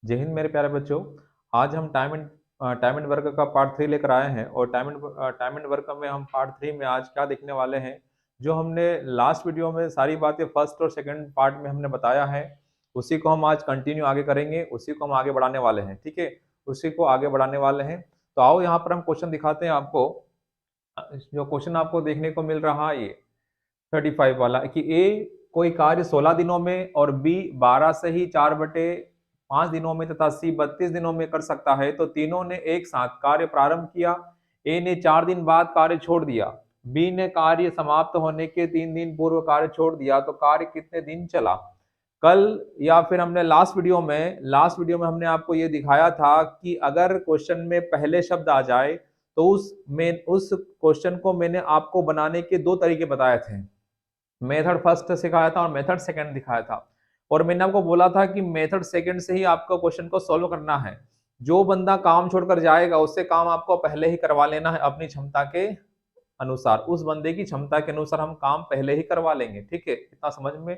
जय हिंद मेरे प्यारे बच्चों। आज हम टाइम एंड वर्क का पार्ट 3 लेकर आए हैं और टाइम एंड वर्क में हम पार्ट 3 में आज क्या देखने वाले हैं। जो हमने लास्ट वीडियो में सारी बातें फर्स्ट और सेकंड पार्ट में हमने बताया है, उसी को हम आज कंटिन्यू आगे करेंगे, उसी को हम आगे बढ़ाने वाले हैं। ठीक है, उसी को आगे बढ़ाने वाले हैं। तो आओ यहाँ पर हम क्वेश्चन दिखाते हैं आपको। जो क्वेश्चन आपको देखने को मिल रहा है ये 35 वाला कि ए कोई कार्य 16 दिनों में और बी 12 से ही 4/5 दिनों में तथा सी 32 दिनों में कर सकता है, तो तीनों ने एक साथ कार्य प्रारंभ किया। ए ने 4 दिन बाद कार्य छोड़ दिया, बी ने कार्य समाप्त होने के 3 दिन पूर्व कार्य छोड़ दिया, तो कार्य कितने दिन चला। कल या फिर हमने लास्ट वीडियो में हमने आपको ये दिखाया था कि अगर क्वेश्चन में पहले शब्द आ जाए तो उस क्वेश्चन को मैंने आपको बनाने के दो तरीके बताए थे। मेथड फर्स्ट सिखाया था और मेथड सेकंड दिखाया था। और मैंने आपको बोला था कि मेथड सेकंड से ही आपको क्वेश्चन को सॉल्व करना है। जो बंदा काम छोड़कर जाएगा उससे काम आपको पहले ही करवा लेना है अपनी क्षमता के अनुसार। उस बंदे की क्षमता के अनुसार हम काम पहले ही करवा लेंगे। ठीक है, इतना समझ में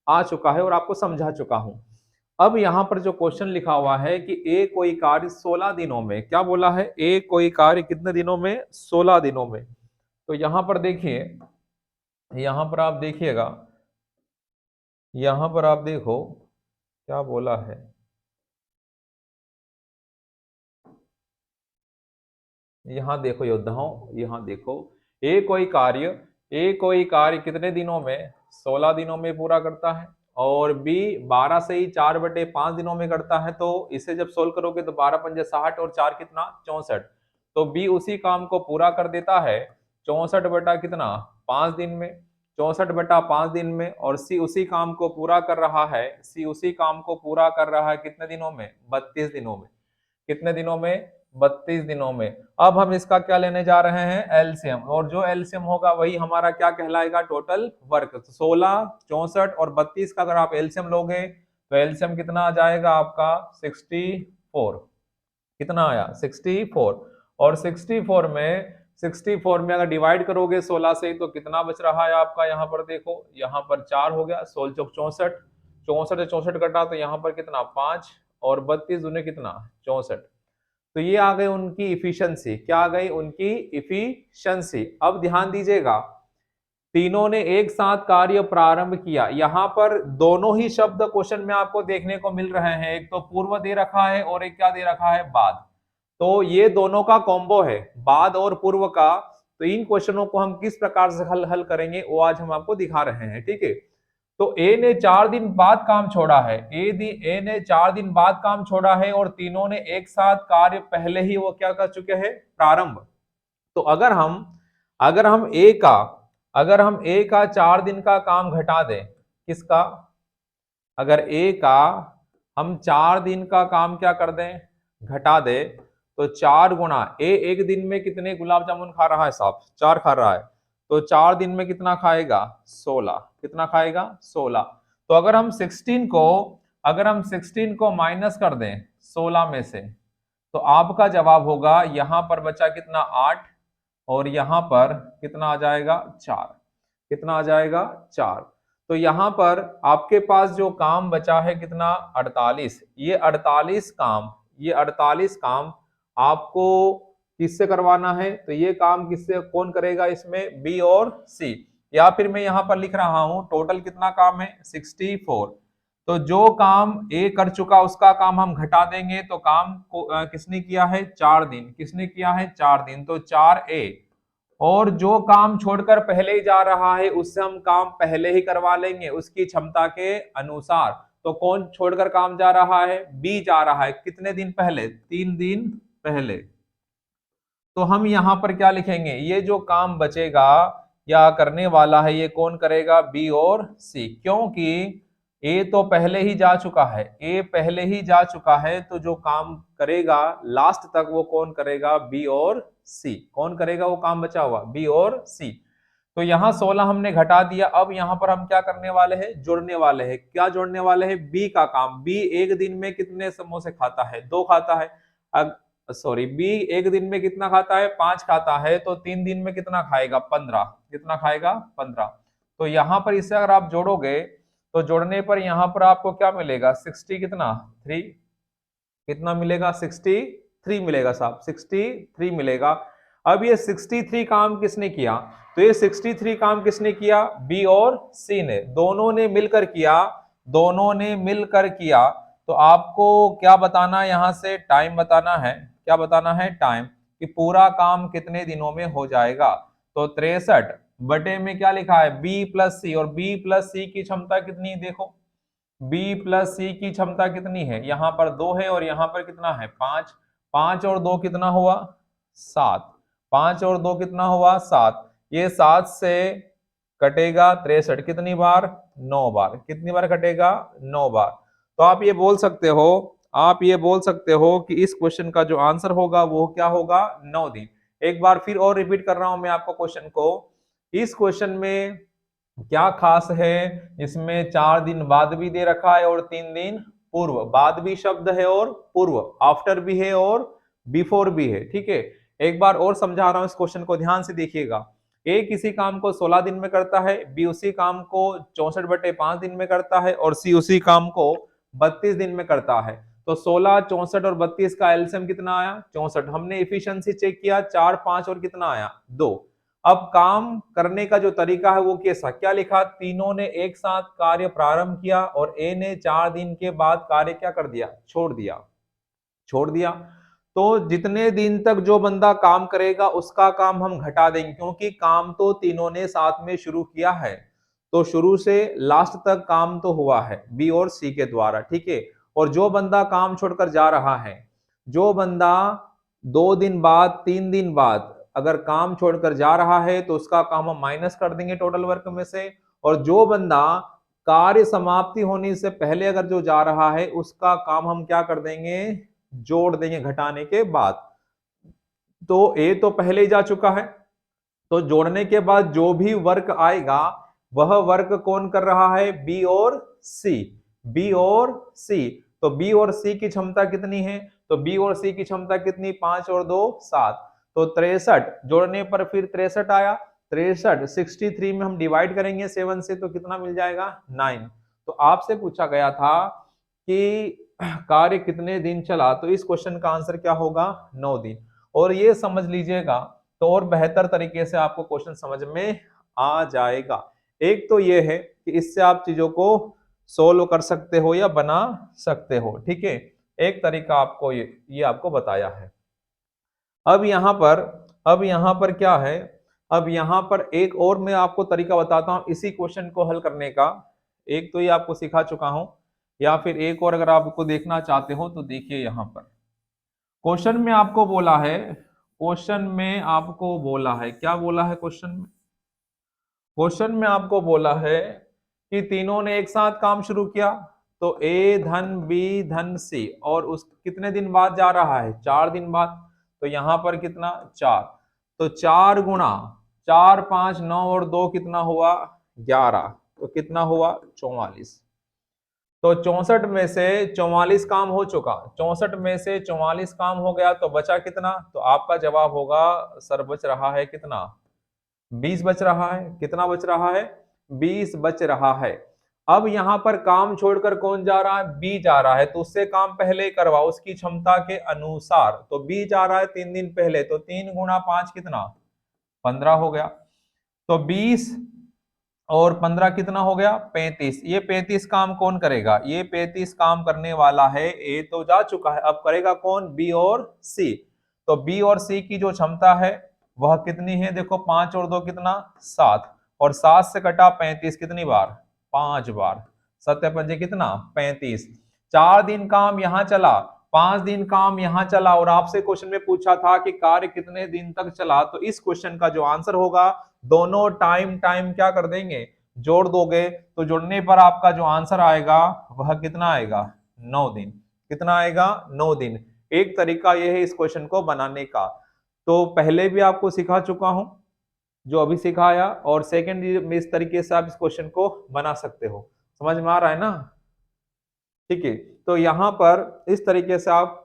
आ चुका है और आपको समझा चुका हूं। अब यहाँ पर जो क्वेश्चन लिखा हुआ है कि ए कोई कार्य 16 दिनों में, क्या बोला है, ए कोई कार्य कितने दिनों में, 16 दिनों में। तो यहाँ पर देखिए, यहाँ पर आप देखिएगा, यहाँ पर आप देखो क्या बोला है। यहाँ देखो योद्धाओं, यहाँ देखो, ए कोई कार्य कितने दिनों में, 16 दिनों में पूरा करता है और बी 12 से ही 4/5 दिनों में करता है। तो इसे जब सोल्व करोगे तो 12 पंजे 60 और 4 कितना 64। तो बी उसी काम को पूरा कर देता है 64 बटा कितना 5 दिन में, 64/5 दिन में। और सी उसी काम को पूरा कर रहा है, कितने दिनों में, 32 दिनों में। कितने दिनों में, 32 दिनों में। अब हम इसका क्या लेने जा रहे हैं, एलसीएम, और जो एलसीएम होगा वही हमारा क्या कहलाएगा, टोटल वर्क। 16, 64 और 32 का अगर आप एलसीएम लोगे तो एलसीएम कितना आ जाएगा आपका 64। कितना आया 64। और 64 में अगर डिवाइड करोगे 16 से तो कितना बच रहा है आपका, यहाँ पर देखो, यहाँ पर 4 हो गया, 16 चौक 64, 64 से 64 कटा तो यहाँ पर कितना 5 और 32 दूने कितना 64। तो ये आ गई उनकी इफिशियंसी, क्या आ गई उनकी इफिशियंसी। अब ध्यान दीजिएगा, तीनों ने एक साथ कार्य प्रारंभ किया। यहां पर दोनों ही शब्द क्वेश्चन में आपको देखने को मिल रहे हैं, एक तो पूर्व दे रखा है और एक क्या दे रखा है, बाद। तो ये दोनों का कॉम्बो है, बाद और पूर्व का। तो इन क्वेश्चनों को हम किस प्रकार से हल करेंगे वो आज हम आपको दिखा रहे हैं। ठीक है, तो ए ने 4 दिन बाद काम छोड़ा है, ए ने 4 दिन बाद काम छोड़ा है और तीनों ने एक साथ कार्य पहले ही वो क्या कर चुके हैं, प्रारंभ। तो अगर हम ए का 4 दिन का काम घटा दें, किसका, अगर ए का हम 4 दिन का काम क्या कर दें, घटा दे, तो 4 गुणा ए एक दिन में कितने गुलाब जामुन खा रहा है साहब, 4 खा रहा है। तो 4 दिन में कितना खाएगा, 16। कितना खाएगा, 16। तो अगर हम 16 को माइनस कर दें 16 में से, तो आपका जवाब होगा, यहां पर बचा कितना 8 और यहां पर कितना आ जाएगा 4। कितना आ जाएगा 4। तो यहां पर आपके पास जो काम बचा है कितना 48। ये 48 काम आपको किससे करवाना है, तो ये काम किससे, कौन करेगा इसमें, बी और सी। या फिर मैं यहां पर लिख रहा हूं टोटल कितना काम है 64। तो जो काम ए कर चुका उसका काम हम घटा देंगे, तो काम को किसने किया है 4 दिन, किसने किया है 4 दिन, तो 4 ए। और जो काम छोड़कर पहले ही जा रहा है उससे हम काम पहले ही करवा लेंगे उसकी क्षमता के अनुसार। तो कौन छोड़कर काम जा रहा है, बी जा रहा है, कितने दिन पहले, 3 दिन पहले। तो हम यहाँ पर क्या लिखेंगे, ये जो काम बचेगा या करने वाला है ये कौन करेगा, बी और सी, क्योंकि ए तो पहले ही जा चुका है, तो जो काम करेगा लास्ट तक वो कौन करेगा, बी और सी। कौन करेगा वो काम बचा हुआ, बी और सी। तो यहाँ 16 हमने घटा दिया। अब यहाँ पर हम क्या करने वाले हैं, जोड़ने वाले हैं। क्या जोड़ने वाले हैं, बी का काम। बी एक दिन में कितने समोसे खाता है, 2 खाता है। बी एक दिन में कितना खाता है, 5 खाता है। तो 3 दिन में कितना खाएगा, 15। कितना खाएगा, 15। तो यहाँ पर इसे अगर आप जोड़ोगे तो जोड़ने पर यहाँ पर आपको क्या मिलेगा, 60 कितना 3 कितना मिलेगा? 63 मिलेगा साहब, 63 मिलेगा। अब ये 63 काम किसने किया? तो ये 63 काम किसने किया? बी और सी ने, दोनों ने मिलकर किया, दोनों ने मिलकर किया। तो आपको क्या बताना है? यहां से टाइम बताना है। क्या बताना है? टाइम, कि पूरा काम कितने दिनों में हो जाएगा। तो 63 बटे में क्या लिखा है? बी प्लस सी, और बी प्लस सी की क्षमता कितनी? देखो B प्लस सी की क्षमता कितनी है? यहाँ पर 2 है और यहाँ पर कितना है? 5। 5 और 2 कितना हुआ? 7। 5 और 2 कितना हुआ? 7। ये 7 से कटेगा 63 कितनी बार? 9 बार। कितनी बार कटेगा? 9 बार। तो आप ये बोल सकते हो, आप ये बोल सकते हो कि इस क्वेश्चन का जो आंसर होगा वो क्या होगा? 9 दिन। एक बार फिर और रिपीट कर रहा हूं मैं आपको क्वेश्चन को। इस क्वेश्चन में क्या खास है? इसमें 4 दिन बाद भी दे रखा है और 3 दिन पूर्व। बाद भी शब्द है और पूर्व, आफ्टर भी है और बिफोर भी है। ठीक है, एक बार और समझा रहा हूं, इस क्वेश्चन को ध्यान से देखिएगा। ए किसी काम को 16 दिन में करता है, बी उसी काम को 64/5 दिन में करता है, और सी उसी काम को 32 दिन में करता है। तो 16, 64 और 32 का एलसीएम कितना आया? 64। हमने इफिशियंसी चेक किया, 4, 5 और कितना आया? 2। अब काम करने का जो तरीका है वो कैसा? क्या लिखा? तीनों ने एक साथ कार्य प्रारंभ किया और ए ने 4 दिन के बाद कार्य क्या कर दिया? छोड़ दिया। छोड़ दिया। तो जितने दिन तक जो बंदा काम करेगा उसका काम हम घटा देंगे, क्योंकि काम तो तीनों ने साथ में शुरू किया है। तो शुरू से लास्ट तक काम तो हुआ है बी और सी के द्वारा। ठीक है, और जो बंदा काम छोड़कर जा रहा है, जो बंदा 2 दिन बाद, 3 दिन बाद अगर काम छोड़कर जा रहा है तो उसका काम हम माइनस कर देंगे टोटल वर्क में से। और जो बंदा कार्य समाप्ति होने से पहले अगर जो जा रहा है उसका काम हम क्या कर देंगे? जोड़ देंगे घटाने के बाद। तो ए तो पहले ही जा चुका है, तो जोड़ने के बाद जो भी वर्क आएगा वह वर्क कौन कर रहा है? बी और सी। बी और सी। तो बी और सी की क्षमता कितनी है? तो बी और सी की क्षमता कितनी? 5 और 2 7। तो 63 जोड़ने पर फिर 63 आया। 63 63 में हम डिवाइड करेंगे 7 से, तो कितना मिल जाएगा? 9। तो आपसे पूछा गया था कि कार्य कितने दिन चला, तो इस क्वेश्चन का आंसर क्या होगा? 9 दिन। और ये समझ लीजिएगा तो और बेहतर तरीके से आपको क्वेश्चन समझ में आ जाएगा। एक तो ये है कि इससे आप चीजों को सोल्व कर सकते हो या बना सकते हो। ठीक है, एक तरीका आपको ये आपको बताया है। अब यहाँ पर क्या है? अब यहाँ पर एक और मैं आपको तरीका बताता हूं इसी क्वेश्चन को हल करने का। एक तो ये आपको सिखा चुका हूं, या फिर एक और अगर आपको देखना चाहते हो तो देखिए। यहाँ पर क्वेश्चन में आपको बोला है, क्वेश्चन में आपको बोला है, क्या बोला है क्वेश्चन में? क्वेश्चन में आपको बोला है कि तीनों ने एक साथ काम शुरू किया, तो ए धन बी धन सी, और उस कितने दिन बाद जा रहा है? 4 दिन बाद। तो यहां पर कितना? 4। तो 4 गुणा 4, 5, 9 और 2 कितना हुआ? 11। तो कितना हुआ? 44। तो 64 में से 44 काम हो चुका, 64 में से 44 काम हो गया, तो बचा कितना? तो आपका जवाब होगा सर बच रहा है कितना? 20 बच रहा है। कितना बच रहा है? 20 बच रहा है। अब यहां पर काम छोड़कर कौन जा रहा है? बी जा रहा है, तो उससे काम पहले करवा उसकी क्षमता के अनुसार। तो बी जा रहा है 3 दिन पहले, तो 3 गुणा 5 कितना? 15 हो गया। तो 20 और 15 कितना हो गया? 35। ये 35 काम कौन करेगा? ये 35 काम करने वाला है, ए तो जा चुका है, अब करेगा कौन? बी और सी। तो बी और सी की जो क्षमता है वह कितनी है? देखो 5 और 2 कितना? 7। और 7 से कटा 35 कितनी बार? 5 बार। 7 पंजे कितना? 35। 4 दिन काम यहां चला, 5 दिन काम यहां चला, और आपसे क्वेश्चन में पूछा था कि कार्य कितने दिन तक चला। तो इस क्वेश्चन का जो आंसर होगा, दोनों टाइम टाइम क्या कर देंगे? जोड़ दोगे। तो जोड़ने पर आपका जो आंसर आएगा वह कितना आएगा? 9 दिन। कितना आएगा? 9 दिन। एक तरीका यह है इस क्वेश्चन को बनाने का। तो पहले भी आपको सिखा चुका हूं जो अभी सिखाया, और सेकंड में इस तरीके से आप इस क्वेश्चन को बना सकते हो। समझ में आ रहा है ना? ठीक है, तो यहां पर इस तरीके से आप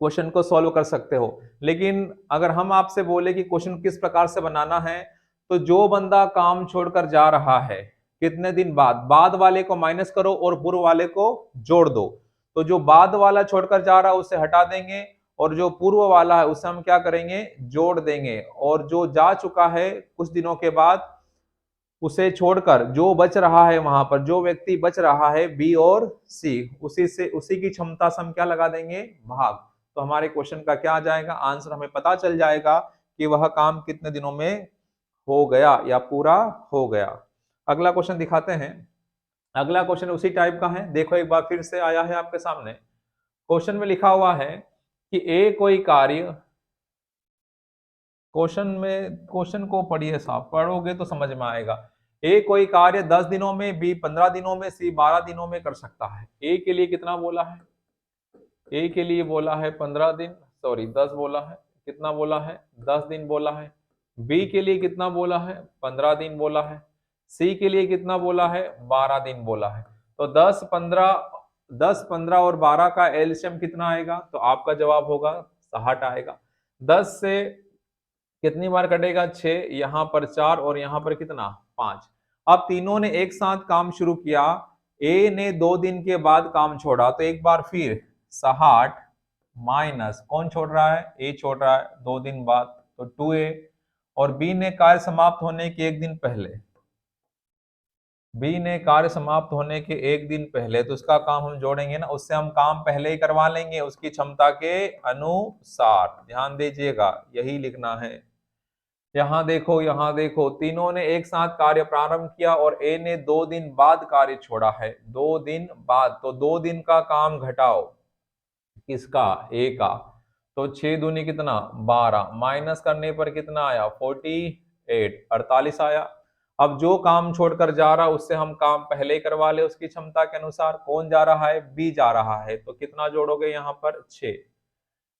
क्वेश्चन को सॉल्व कर सकते हो। लेकिन अगर हम आपसे बोले कि क्वेश्चन किस प्रकार से बनाना है, तो जो बंदा काम छोड़कर जा रहा है कितने दिन बाद, बाद वाले को माइनस करो और पूर्व वाले को जोड़ दो। तो जो बाद वाला छोड़कर जा रहा है उसे हटा देंगे, और जो पूर्व वाला है उसे हम क्या करेंगे, जोड़ देंगे, और जो जा चुका है कुछ दिनों के बाद उसे छोड़कर जो बच रहा है, वहां पर जो व्यक्ति बच रहा है बी और सी, उसी से उसी की क्षमता से हम क्या लगा देंगे, भाग। तो हमारे क्वेश्चन का क्या आ जाएगा, आंसर हमें पता चल जाएगा कि वह काम कितने दिनों में हो गया या पूरा हो गया। अगला क्वेश्चन दिखाते हैं। अगला क्वेश्चन उसी टाइप का है, देखो एक बार फिर से आया है आपके सामने। क्वेश्चन में लिखा हुआ है कि ए कोई कार्य, क्वेश्चन को पढ़िए साहब, पढ़ोगे तो समझ में आएगा। ए कोई कार्य 10 दिनों में, बी 15 दिनों में, सी 12 दिनों में कर सकता है। ए के लिए कितना बोला है, ए के लिए बोला है 15 दिन, सॉरी 10 बोला है, कितना बोला है 10 दिन बोला है। बी के लिए कितना बोला है 15 दिन बोला है। सी के लिए कितना बोला है 12 दिन बोला है। तो 10, 15 और 12 का एलसीएम कितना आएगा, तो आपका जवाब होगा 60 आएगा। 10 से कितनी बार कटेगा 6, यहाँ पर 4 और यहाँ पर कितना 5। अब तीनों ने एक साथ काम शुरू किया, ए ने 2 दिन के बाद काम छोड़ा, तो एक बार फिर 60 माइनस कौन छोड़ रहा है, ए छोड़ रहा है 2 दिन बाद, तो 2a, और बी ने कार्य समाप्त होने के एक दिन पहले, बी ने कार्य समाप्त होने के एक दिन पहले, तो उसका काम हम जोड़ेंगे ना, उससे हम काम पहले ही करवा लेंगे उसकी क्षमता के अनुसार। ध्यान दीजिएगा, यही लिखना है। यहाँ देखो तीनों ने एक साथ कार्य प्रारंभ किया और ए ने 2 दिन बाद कार्य छोड़ा है, 2 दिन बाद, तो 2 दिन का काम घटाओ किसका, ए का, तो 6 दूनी कितना 12, माइनस करने पर कितना आया 48, 48 आया। अब जो काम छोड़कर जा रहा है उससे हम काम पहले ही करवा ले उसकी क्षमता के अनुसार। कौन जा रहा है, बी जा रहा है, तो कितना जोड़ोगे यहाँ पर 6।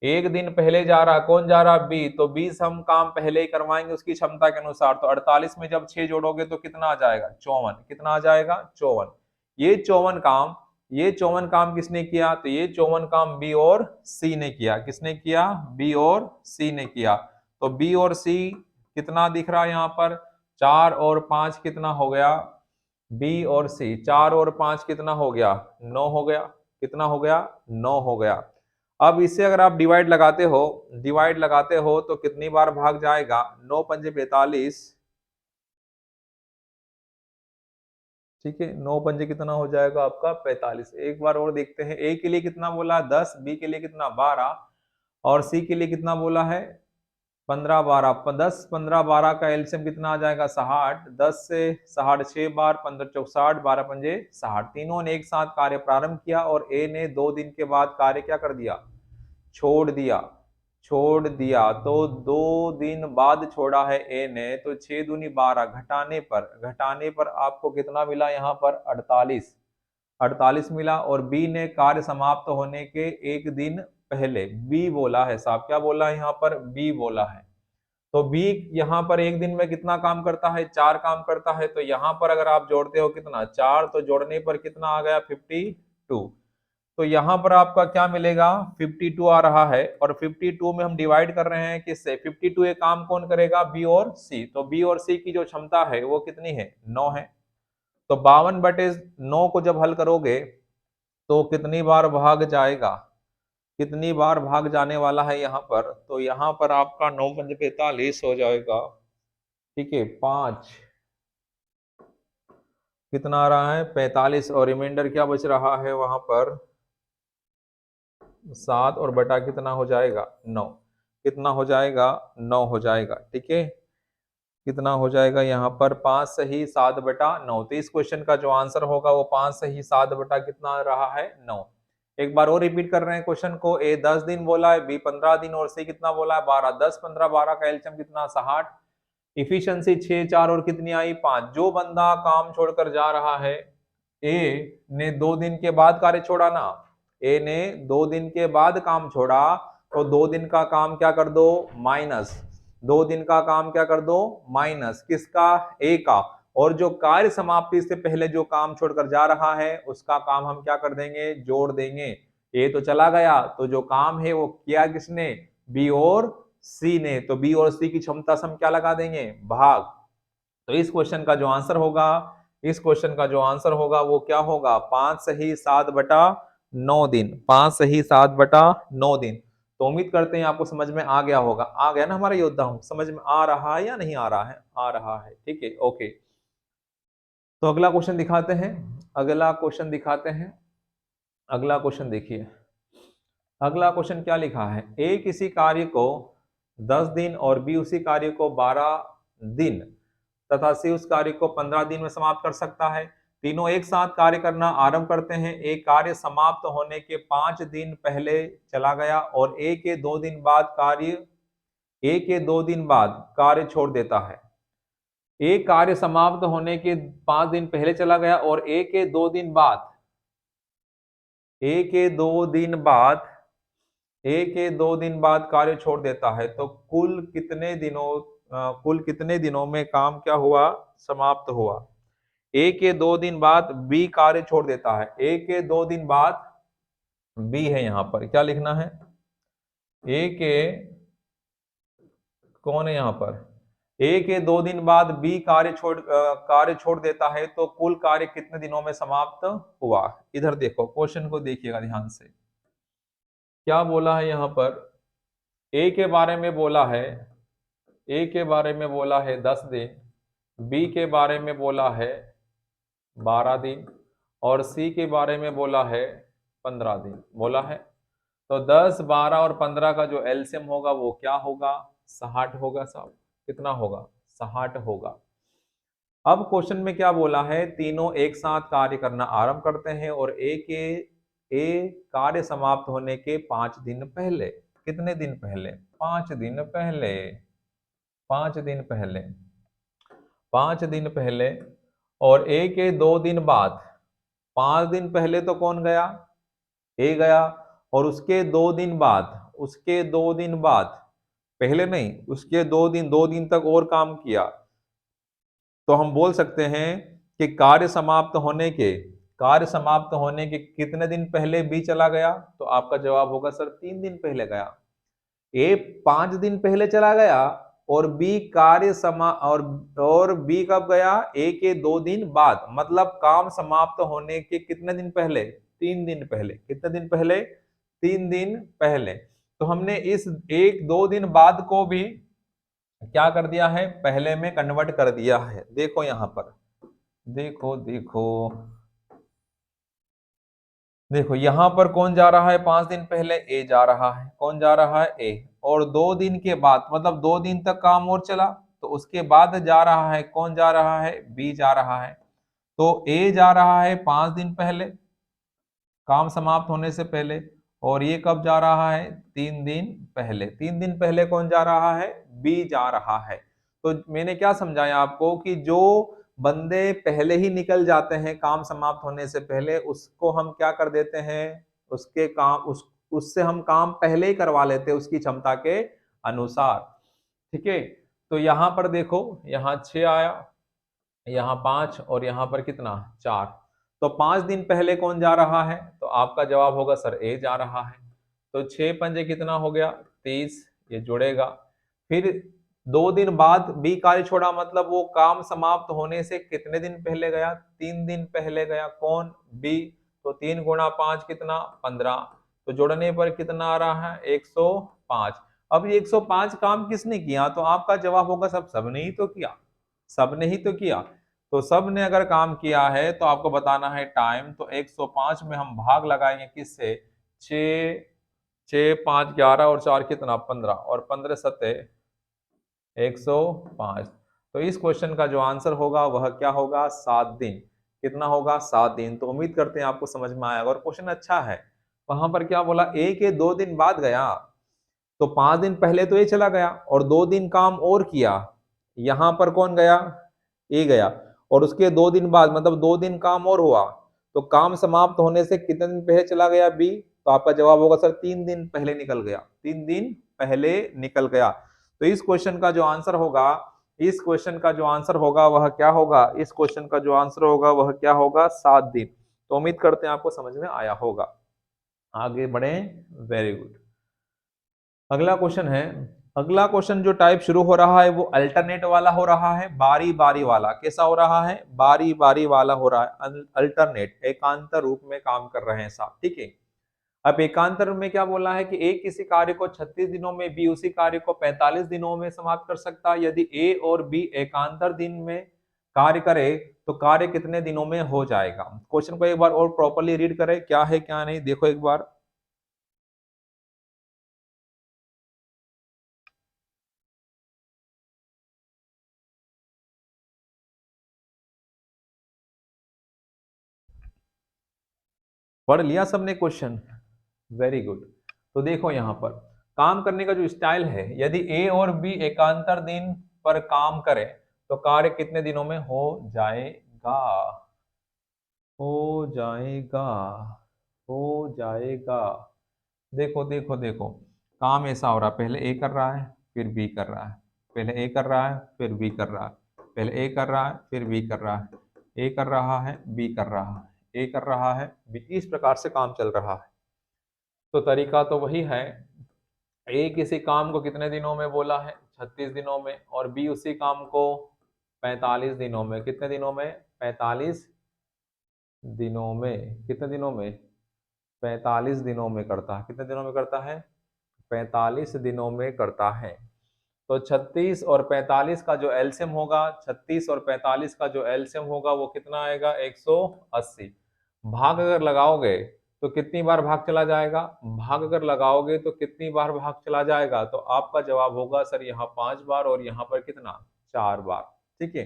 एक दिन पहले जा रहा, कौन जा रहा, बी, तो 20 हम काम पहले ही करवाएंगे उसकी क्षमता के अनुसार, तो 48 में जब 6 जोड़ोगे तो कितना आ जाएगा 54, कितना आ जाएगा 54। ये 54 काम किसने किया, तो ये 54 काम बी और सी ने किया। किसने किया, बी और सी ने किया। तो बी और सी कितना दिख रहा है यहाँ पर, 4 और 5 कितना हो गया, बी और सी 4 और 5 कितना हो गया 9 हो गया, कितना हो गया 9 हो गया। अब इससे अगर आप डिवाइड लगाते हो तो कितनी बार भाग जाएगा, 9 पंजे 45, ठीक है, 9 पंजे कितना हो जाएगा आपका 45। एक बार और देखते हैं, ए के लिए कितना बोला 10, बी के लिए कितना 12, और सी के लिए कितना बोला है 15, 12, 10, 15, 12 का एलसीएम कितना आ जाएगा 60, 10 से 60 6 बार, 15 चौक 60, 12 पंजे 60। तीनों ने एक साथ कार्य प्रारंभ किया और ए ने 2 दिन के बाद कार्य क्या कर दिया, छोड़ दिया। तो 2 दिन बाद छोड़ा है ए ने, तो 6 दूनी 12, घटाने पर आपको कितना मिला यहाँ पर 48 मिला। और बी ने कार्य समाप्त होने के एक दिन पहले, बी बोला है साहब, क्या बोला है यहाँ पर, बी बोला है। तो बी यहाँ पर एक दिन में कितना काम करता है, 4 काम करता है। तो यहाँ पर अगर आप जोड़ते हो कितना 4, तो जोड़ने पर कितना आ गया 52। तो यहाँ पर आपका क्या मिलेगा 52 आ रहा है, और 52 में हम डिवाइड कर रहे हैं किससे, 52 ये काम कौन करेगा, बी और सी। तो बी और सी की जो क्षमता है वो कितनी है 9 है। तो 52/9 को जब हल करोगे तो कितनी बार भाग जाएगा, कितनी बार भाग जाने वाला है यहाँ पर, तो यहाँ पर आपका 9 पंजे 45 हो जाएगा, ठीक है 5, कितना आ रहा है 45, और रिमाइंडर क्या बच रहा है वहां पर 7, और बटा कितना हो जाएगा 9, कितना हो जाएगा 9 हो जाएगा, ठीक है। कितना हो जाएगा यहाँ पर 5 सही 7/9। तो इस क्वेश्चन का जो आंसर होगा वो 5 सही 7 कितना रहा है 9। एक बार और रिपीट कर रहे हैं क्वेश्चन को, ए 10 दिन बोला है, बी 15 दिन, और सी कितना बोला है 12। 10, 15, 12 का एलसीएम कितना 60, इफिशियंसी 6, 4 और कितनी आई 5। जो बंदा काम छोड़कर जा रहा है, ए ने 2 दिन के बाद कार्य छोड़ा ना, ए ने 2 दिन के बाद काम छोड़ा, तो 2 दिन का काम क्या कर दो माइनस, 2 दिन का काम क्या कर दो माइनस किसका, ए का। और जो कार्य समाप्ति से पहले जो काम छोड़कर जा रहा है उसका काम हम क्या कर देंगे, जोड़ देंगे। ए तो चला गया, तो जो काम है वो किया किसने, बी और सी ने। तो बी और सी की क्षमता से हम क्या लगा देंगे, भाग। तो इस क्वेश्चन का जो आंसर होगा, वो क्या होगा 5 सही 7/9 9 दिन, 5 सही 7/9 दिन। तो उम्मीद करते हैं आपको समझ में आ गया होगा। आ गया ना हमारा योद्धा हूँ, समझ में आ रहा है या नहीं आ रहा है? आ रहा है, ठीक है, ओके। तो अगला क्वेश्चन दिखाते हैं, अगला क्वेश्चन दिखाते हैं। अगला क्वेश्चन देखिए, अगला क्वेश्चन क्या लिखा है? ए किसी कार्य को 10 दिन और बी उसी कार्य को 12 दिन तथा सी उस कार्य को 15 दिन में समाप्त कर सकता है। तीनों एक साथ कार्य करना आरंभ करते हैं। एक कार्य समाप्त होने के 5 दिन पहले चला गया और ए के 2 दिन बाद कार्य छोड़ देता है। एक कार्य समाप्त होने के 5 दिन पहले चला गया और ए के 2 दिन बाद कार्य छोड़ देता है। तो कुल कितने दिनों में काम क्या हुआ? समाप्त हुआ। ए के 2 दिन बाद बी कार्य छोड़ देता है। ए के 2 दिन बाद बी है, यहां पर क्या लिखना है? ए के कौन है यहां पर? ए के 2 दिन बाद बी कार्य छोड़ देता है। तो कुल कार्य कितने दिनों में समाप्त हुआ? इधर देखो, क्वेश्चन को देखिएगा ध्यान से। क्या बोला है यहां पर? ए के बारे में बोला है, ए के बारे में बोला है 10 दिन, बी के बारे में बोला है 12 दिन और सी के बारे में बोला है 15 दिन बोला है। तो 10, 12 और 15 का जो एलसीएम होगा वो क्या होगा? 60 होगा साहब। कितना होगा? 60 होगा। अब क्वेश्चन में क्या बोला है? तीनों एक साथ कार्य करना आरंभ करते हैं और ए कार्य समाप्त होने के 5 दिन पहले, कितने दिन पहले? 5 दिन पहले, 5 दिन पहले, 5 दिन पहले और ए के 2 दिन बाद। 5 दिन पहले तो कौन गया? ए गया। और उसके 2 दिन बाद, पहले नहीं, उसके 2 दिन तक और काम किया। तो हम बोल सकते हैं कि कार्य समाप्त होने के कितने दिन पहले बी चला गया? तो आपका जवाब होगा सर 3 दिन पहले गया। ए 5 दिन पहले चला गया और बी और बी कब गया? ए के 2 दिन बाद, मतलब काम समाप्त होने के कितने दिन पहले? 3 दिन पहले। कितने दिन पहले? 3 दिन पहले। तो हमने इस 1-2 दिन बाद को भी क्या कर दिया है? पहले में कन्वर्ट कर दिया है। देखो यहां पर, देखो देखो देखो, यहां पर कौन जा रहा है? 5 दिन पहले ए जा रहा है। कौन जा रहा है? ए। और 2 दिन के बाद, मतलब 2 दिन तक काम और चला, तो उसके बाद जा रहा है, कौन जा रहा है? बी जा रहा है। तो ए जा रहा है 5 दिन पहले, काम समाप्त होने से पहले, और ये कब जा रहा है? 3 दिन पहले। 3 दिन पहले कौन जा रहा है? बी जा रहा है। तो मैंने क्या समझाया आपको कि जो बंदे पहले ही निकल जाते हैं काम समाप्त होने से पहले, उसको हम क्या कर देते हैं? उससे हम काम पहले ही करवा लेते हैं उसकी क्षमता के अनुसार। ठीक है, तो यहां पर देखो, यहाँ 6 आया, यहाँ 5 और यहाँ पर कितना? 4। तो 5 दिन पहले कौन जा रहा है? तो आपका जवाब होगा सर ए जा रहा है। तो 6 पंजे कितना हो गया? 30, ये जुड़ेगा। फिर 2 दिन बाद बी कार्य छोड़ा, मतलब वो काम समाप्त होने से कितने दिन पहले गया? 3 दिन पहले गया। कौन? बी। तो 3 गुणा 5 कितना? 15। तो जोड़ने पर कितना आ रहा है? 105। अब ये 105 काम किसने किया? तो आपका जवाब होगा सबने ही तो किया, सबने ही तो किया। तो सबने अगर काम किया है तो आपको बताना है टाइम। तो 105 में हम भाग लगाएंगे किससे? 6, 6, 5, 11 और 4 कितना? 15, और 15 सत्ते 105। तो इस क्वेश्चन का जो आंसर होगा वह क्या होगा? 7 दिन। कितना होगा? 7 दिन। तो उम्मीद करते हैं आपको समझ में आएगा और क्वेश्चन अच्छा है। वहां पर क्या बोला? ए के 2 दिन बाद गया, तो 5 दिन पहले तो ये चला गया और 2 दिन काम और किया। यहां पर कौन गया? ए गया। और उसके 2 दिन बाद, मतलब 2 दिन काम और हुआ, तो काम समाप्त होने से कितने दिन पहले चला गया? बी। तो आपका जवाब होगा सर 3 दिन पहले निकल गया, 3 दिन पहले निकल गया। तो इस क्वेश्चन का जो आंसर होगा, वह क्या होगा? इस क्वेश्चन का जो आंसर होगा वह क्या होगा? 7 दिन। तो उम्मीद करते हैं आपको समझ में आया होगा। आगे बढ़े, वेरी गुड। अगला क्वेश्चन है, अगला क्वेश्चन जो टाइप शुरू हो रहा है वो अल्टरनेट वाला हो रहा है, बारी बारी वाला। कैसा हो रहा है? बारी बारी वाला हो रहा है, अल्टरनेट, एकांतर रूप में काम कर रहे हैं साहब। ठीक है, अब एकांतर में क्या बोला है कि ए किसी कार्य को 36 दिनों में, बी उसी कार्य को 45 दिनों में समाप्त कर सकता है। यदि ए और बी एकांतर दिन में कार्य करे तो कार्य कितने दिनों में हो जाएगा। क्वेश्चन को एक बार और प्रॉपर्ली रीड करें, क्या है क्या नहीं देखो एक बार। पढ़ लिया सबने क्वेश्चन? Very good. तो देखो यहाँ पर काम करने का जो स्टाइल है, यदि ए और बी एकांतर दिन पर काम करें तो कार्य कितने दिनों में हो जाएगा, हो जाएगा, हो जाएगा। देखो देखो देखो, काम ऐसा हो रहा है, पहले ए कर रहा है फिर बी कर रहा है, पहले ए कर रहा है फिर बी कर रहा है, पहले ए कर रहा है फिर बी कर रहा है, ए कर रहा है बी कर रहा है, ए कर रहा है बी, इस प्रकार से काम चल रहा है। तो तरीका तो वही है, ए किसी काम को कितने दिनों में बोला है, 36 दिनों में, और बी उसी काम को 45 दिनों में, कितने दिनों में, 45 दिनों में, कितने दिनों में, 45 दिनों में करता है, कितने दिनों में करता है, 45 दिनों में करता है। तो 36 और 45 का जो एलसीएम होगा, 36 और 45 का जो एलसीएम होगा वो कितना आएगा, 180। भाग अगर लगाओगे तो कितनी बार भाग चला जाएगा, भाग अगर लगाओगे तो कितनी बार भाग चला जाएगा, तो आपका जवाब होगा सर यहाँ 5 बार और यहाँ पर कितना, 4 बार। ठीक है।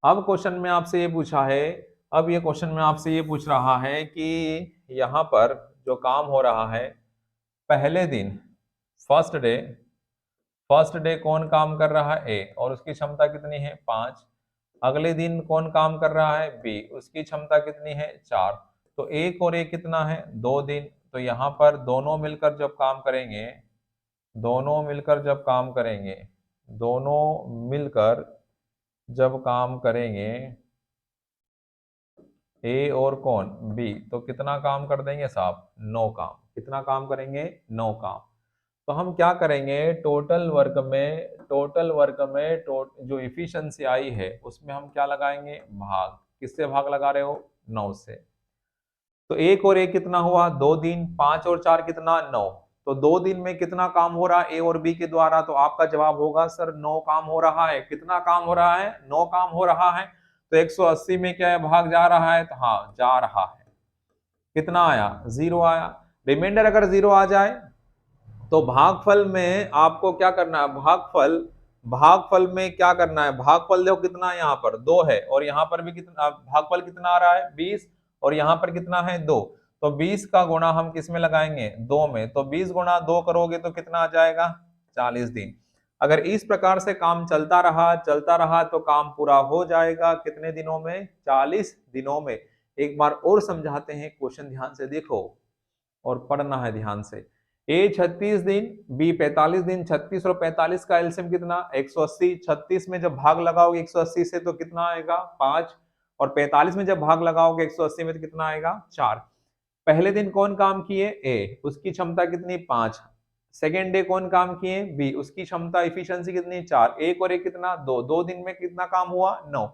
अब क्वेश्चन में आपसे ये पूछा है, अब ये क्वेश्चन में आपसे ये पूछ रहा है कि यहाँ पर जो काम हो रहा है, पहले दिन फर्स्ट डे, फर्स्ट डे कौन काम कर रहा है, ए, और उसकी क्षमता कितनी है, 5। अगले दिन कौन काम कर रहा है, बी, उसकी क्षमता कितनी है, 4। तो एक और एक कितना है, 2 दिन। तो यहाँ पर दोनों मिलकर जब काम करेंगे, दोनों मिलकर जब काम करेंगे, दोनों मिलकर जब काम करेंगे, ए और कौन, बी, तो कितना काम कर देंगे साहब, 9 काम। कितना काम करेंगे, 9 काम। तो हम क्या करेंगे, टोटल वर्क में, टोटल वर्क में जो इफिशियंसी आई है उसमें हम क्या लगाएंगे, भाग। किससे भाग लगा रहे हो, 9 से। तो एक और एक कितना हुआ, 2 दिन, 5 और 4 कितना, 9। तो 2 दिन में कितना काम हो रहा है ए और बी के द्वारा, तो आपका जवाब होगा सर 9 काम हो रहा है। कितना काम हो रहा है, 9 काम हो रहा है। तो 180 में क्या है, भाग जा रहा है, तो हाँ जा रहा है। कितना आया, 0 आया। रिमाइंडर अगर 0 आ जाए तो भागफल में आपको क्या करना है, भागफल, भागफल में क्या करना है, भागफल देखो कितना है, यहाँ पर 2 है और यहाँ पर भी कितना, भागफल कितना आ रहा है, 20, और यहाँ पर कितना है, 2। तो 20 का गुणा हम किस में लगाएंगे, 2 में। तो 20 गुणा 2 करोगे तो कितना आ जाएगा, 40 दिन। अगर इस प्रकार से काम चलता रहा तो काम पूरा हो जाएगा कितने दिनों में, 40 दिनों में। एक बार और समझाते हैं, क्वेश्चन ध्यान से देखो और पढ़ना है ध्यान से। ए 36 दिन, बी 45 दिन, 36 और 45 का एलसीएम कितना, 180। 36 में जब भाग लगाओगे 180 से तो कितना आएगा, 5, और 45 में जब भाग लगाओगे 180 में तो कितना आएगा, 4। पहले दिन कौन काम किए, ए, उसकी क्षमता कितनी, 5। सेकेंड डे कौन काम किए, बी, उसकी क्षमता इफिशियंसी कितनी, 4। एक और एक कितना, 2। 2 दिन में कितना काम हुआ, 9।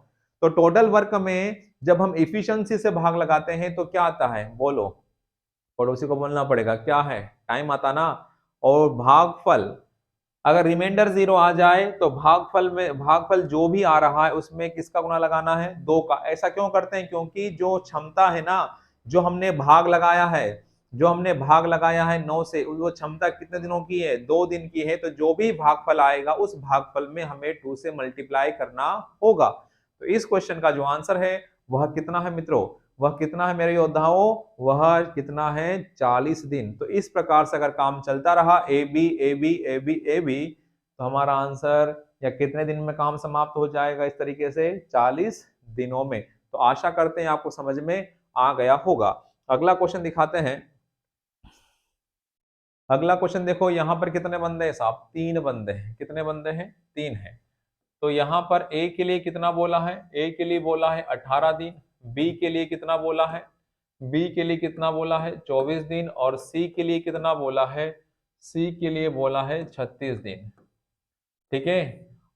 तो टोटल वर्क में जब हम इफिशियंसी से भाग लगाते हैं तो क्या आता है, बोलो, पड़ोसी को बोलना पड़ेगा, क्या है, टाइम आता ना। और भागफल, अगर रिमाइंडर 0 आ जाए तो भागफल में, भागफल जो भी आ रहा है उसमें किसका गुना लगाना है, 2 का। ऐसा क्यों करते हैं, क्योंकि जो क्षमता है ना, जो हमने भाग लगाया है, जो हमने भाग लगाया है 9 से, वो क्षमता कितने दिनों की है, 2 दिन की है। तो जो भी भागफल आएगा उस भागफल में हमें 2 से मल्टीप्लाई करना होगा। तो इस क्वेश्चन का जो आंसर है वह कितना है मित्रों, वह कितना है मेरे योद्धाओं, वह कितना है, 40 दिन। तो इस प्रकार से अगर काम चलता रहा, A B A B A B A B, तो हमारा आंसर या कितने दिन में काम समाप्त हो जाएगा, इस तरीके से 40 दिनों में। तो आशा करते हैं आपको समझ में आ गया होगा। अगला क्वेश्चन दिखाते हैं। अगला क्वेश्चन देखो, यहाँ पर कितने बंदे हैं साहब, 3 बंदे हैं। कितने बंदे हैं, 3 हैं। तो यहाँ पर ए के लिए कितना बोला है, ए के लिए बोला है 18 दिन, बी के लिए कितना बोला है, बी के लिए कितना बोला है, 24 दिन, और सी के लिए कितना बोला है, सी के लिए बोला है 36 दिन। ठीक है।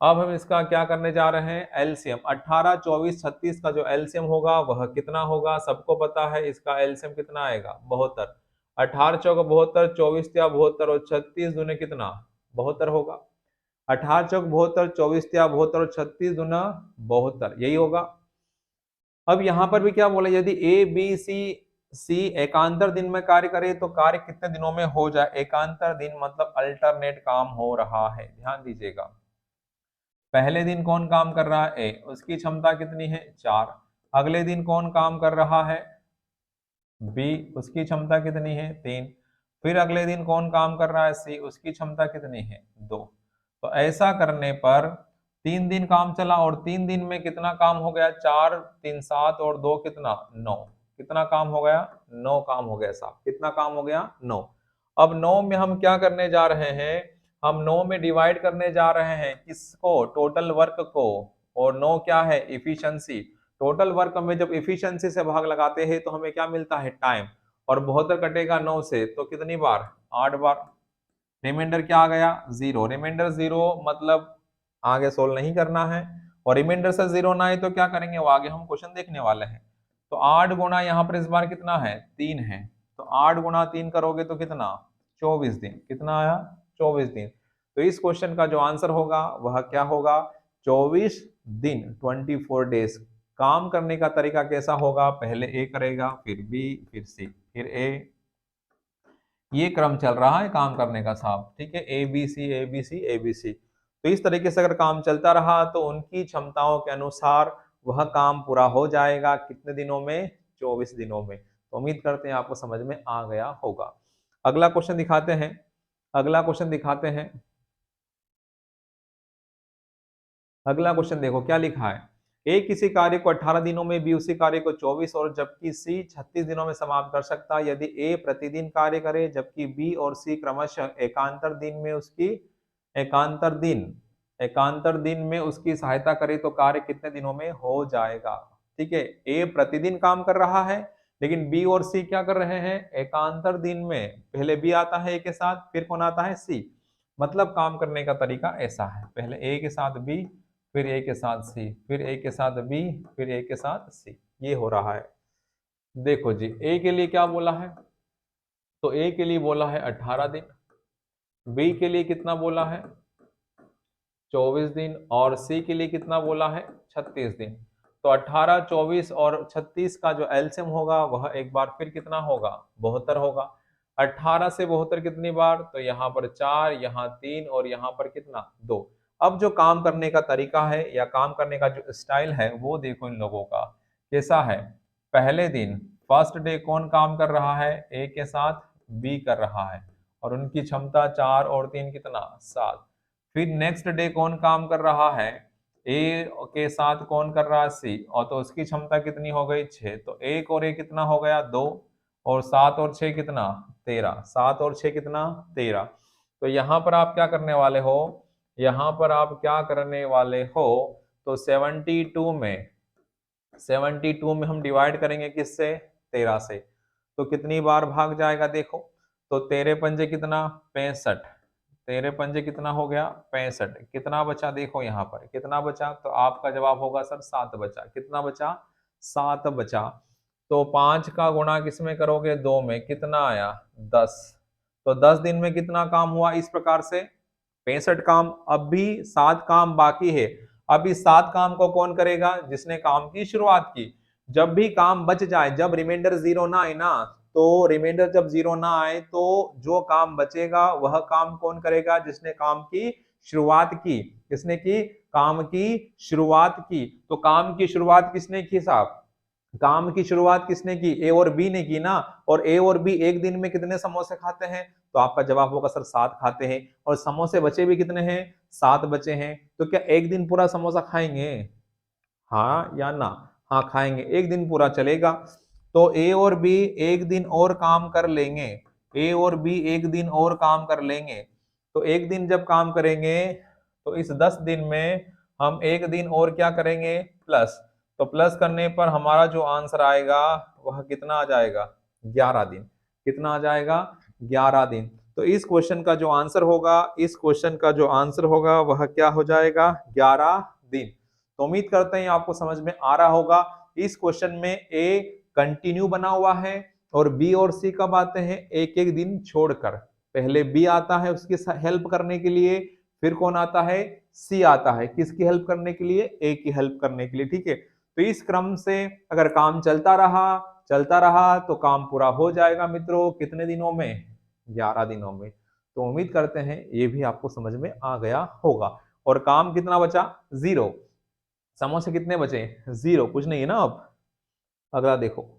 अब हम इसका क्या करने जा रहे हैं, एलसीएम। 18, 24, 36 का जो एलसीएम होगा वह कितना होगा, सबको पता है, इसका एलसीएम कितना आएगा, 72। 18 चौक 72, 24 या 72 और 36 दूने कितना 72 होगा। 18 चौक 72, 24 या 72 और 36 दूना 72, यही होगा। अब यहां पर भी क्या बोला, यदि ए बी सी सी एकांतर दिन में कार्य करे तो कार्य कितने दिनों में हो जाए। एकांतर दिन मतलब अल्टरनेट काम हो रहा है, ध्यान दीजिएगा। पहले दिन कौन काम कर रहा है, ए, उसकी क्षमता कितनी है 4। अगले दिन कौन काम कर रहा है, बी, उसकी क्षमता कितनी है 3। फिर अगले दिन कौन काम कर रहा है, सी, उसकी क्षमता कितनी है 2। तो ऐसा करने पर 3 दिन काम चला और 3 दिन में कितना काम हो गया, 4 3 7 और 2 कितना 9। कितना काम हो गया, 9 काम हो गया साहब। कितना काम हो गया, 9। अब 9 में हम क्या करने जा रहे हैं, हम 9 में डिवाइड करने जा रहे हैं किसको, टोटल वर्क को। और 9 क्या है, इफिशियंसी। टोटल वर्क में जब इफिशियंसी से भाग लगाते हैं तो हमें क्या मिलता है, टाइम। और 72 कटेगा 9 से तो कितनी बार, 8 बार। रिमाइंडर क्या आ गया, 0। रिमाइंडर 0 मतलब आगे सोल्व नहीं करना है। और रिमाइंडर से 0 ना आए तो क्या करेंगे, वो आगे हम क्वेश्चन देखने वाले हैं। तो 8 गुना यहाँ पर इस बार कितना है, 3 है। तो 8 गुना 3 करोगे तो कितना, 24 दिन। कितना आया, 24 दिन। तो इस क्वेश्चन का जो आंसर होगा वह क्या होगा, 24 दिन, 24 डेज। काम करने का तरीका कैसा होगा, पहले ए करेगा, फिर बी, फिर सी, फिर ए। ये क्रम चल रहा है काम करने का साहब, ठीक है, A B C A B C A B C. तो इस तरीके से अगर काम चलता रहा तो उनकी क्षमताओं के अनुसार वह काम पूरा हो जाएगा कितने दिनों में, 24 दिनों में। तो उम्मीद करते हैं आपको समझ में आ गया होगा। अगला क्वेश्चन दिखाते हैं। अगला क्वेश्चन दिखाते हैं। अगला क्वेश्चन देखो क्या लिखा है, ए किसी कार्य को 18 दिनों में, बी उसी कार्य को 24 और जबकि सी 36 दिनों में समाप्त कर सकता है। यदि ए प्रतिदिन कार्य करे जबकि बी और सी क्रमशः एकांतर दिन में उसकी एकांतर दिन में उसकी सहायता करे तो कार्य कितने दिनों में हो जाएगा। ठीक है, ए प्रतिदिन काम कर रहा है लेकिन बी और सी क्या कर रहे हैं, एकांतर दिन में। पहले बी आता है ए के साथ, फिर कौन आता है, सी। मतलब काम करने का तरीका ऐसा है, पहले ए के साथ बी, फिर ए के साथ सी, फिर ए के साथ बी, फिर ए के साथ सी। ये हो रहा है। देखो जी, ए के लिए क्या बोला है, तो ए के लिए बोला है 18 दिन, बी के लिए कितना बोला है 24 दिन, और सी के लिए कितना बोला है 36 दिन। तो 18, 24 और 36 का जो एलसीएम होगा वह एक बार फिर कितना होगा, 72 होगा। 18 से 72 कितनी बार, तो यहाँ पर 4, यहाँ 3 और यहाँ पर कितना 2। अब जो काम करने का तरीका है या काम करने का जो स्टाइल है वो देखो इन लोगों का कैसा है। पहले दिन फर्स्ट डे कौन काम कर रहा है, ए के साथ बी कर रहा है और उनकी क्षमता 4 और 3 कितना 7। फिर नेक्स्ट डे कौन काम कर रहा है, ए के साथ कौन कर रहा है, सी, और तो उसकी क्षमता कितनी हो गई 6। तो एक और एक कितना हो गया 2, और 7 और 6 कितना 13। 7 और 6 कितना 13। तो यहाँ पर आप क्या करने वाले हो, यहाँ पर आप क्या करने वाले हो, तो 72 में हम डिवाइड करेंगे किससे, 13 से। तो कितनी बार भाग जाएगा देखो, तो 13 पंजे कितना 65। 13 पंजे कितना हो गया 65। कितना बचा देखो यहाँ पर कितना बचा, तो आपका जवाब होगा सर 7 बचा। कितना बचा, 7 बचा। तो 5 का गुणा किसमें करोगे, 2 में, कितना आया 10। तो 10 दिन में कितना काम हुआ, इस प्रकार से 65 काम। अब भी 7 काम बाकी है। अब इस 7 काम को कौन करेगा, जिसने काम की शुरुआत की। जब भी काम बच जाए, जब रिमाइंडर 0 ना आए ना, तो रिमाइंडर जब 0 ना आए तो जो काम बचेगा वह काम कौन करेगा, जिसने काम की शुरुआत की। किसने की, काम की शुरुआत की। तो काम की शुरुआत किसने की साहब, काम की शुरुआत किसने की, ए और बी ने की ना। और ए और बी एक दिन में कितने समोसे खाते हैं, तो आपका जवाब होगा सर 7 खाते हैं। और समोसे बचे भी कितने हैं, 7 बचे हैं। तो क्या एक दिन पूरा समोसा खाएंगे, हाँ या ना, हाँ खाएंगे, एक दिन पूरा चलेगा। तो ए और बी एक दिन और काम कर लेंगे, ए और बी एक दिन और काम कर लेंगे। तो एक दिन जब काम करेंगे तो इस 10 दिन में हम एक दिन और क्या करेंगे, प्लस। तो प्लस करने पर हमारा जो आंसर आएगा वह कितना आ जाएगा, 11 दिन। कितना आ जाएगा, 11 दिन। तो इस क्वेश्चन का जो आंसर होगा, इस क्वेश्चन का जो आंसर होगा वह क्या हो जाएगा, 11 दिन। तो उम्मीद करते हैं आपको समझ में आ रहा होगा। इस क्वेश्चन में ए कंटिन्यू बना हुआ है और बी और सी कब आते हैं? एक एक दिन छोड़कर। पहले बी आता है उसकी हेल्प करने के लिए, फिर कौन आता है? सी आता है। किसकी हेल्प करने के लिए? ए की हेल्प करने के लिए। ठीक है, तो इस क्रम से अगर काम चलता रहा तो काम पूरा हो जाएगा मित्रों। कितने दिनों में? 11 दिनों में। तो उम्मीद करते हैं ये भी आपको समझ में आ गया होगा। और काम कितना बचा? 0। समोसे कितने बचे? 0, कुछ नहीं है ना। अब अगला देखो,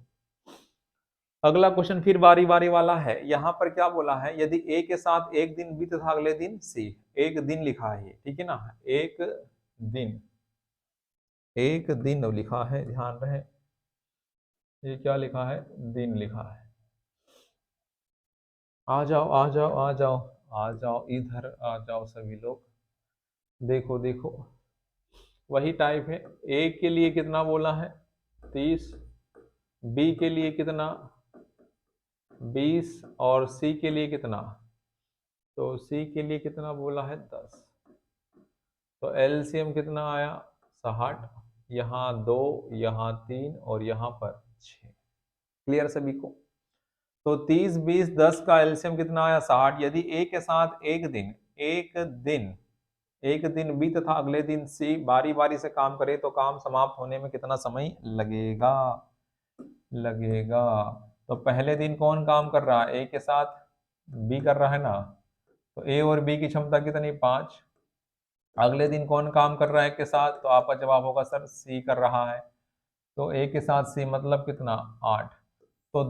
अगला क्वेश्चन फिर बारी बारी वाला है। यहाँ पर क्या बोला है? यदि ए के साथ एक दिन बी तथा अगले दिन सी। एक दिन लिखा है ये, ठीक है ना, एक दिन, एक दिन लिखा है, ध्यान रहे। ये क्या लिखा है? दिन लिखा है। आ जाओ आ जाओ आ जाओ आ जाओ, इधर आ जाओ सभी लोग। देखो देखो, वही टाइप है। ए के लिए कितना बोला है? 30। बी के लिए कितना? 20। और सी के लिए कितना? तो सी के लिए कितना बोला है? 10। तो एलसीएम कितना आया? 60। यहाँ 2, यहाँ 3 और यहाँ पर 6। क्लियर सभी को? तो 30, 20, 10 का एलसीएम कितना आया? 60। यदि ए के साथ एक दिन बी तथा अगले दिन सी बारी बारी से काम करे तो काम समाप्त होने में कितना समय लगेगा? तो पहले दिन कौन काम कर रहा है? ए के साथ बी कर रहा है ना, तो ए और बी की क्षमता कितनी? 5। अगले दिन कौन काम कर रहा है के साथ? तो आपका जवाब होगा सर सी कर रहा है। तो ए के साथ सी मतलब कितना? 8। तो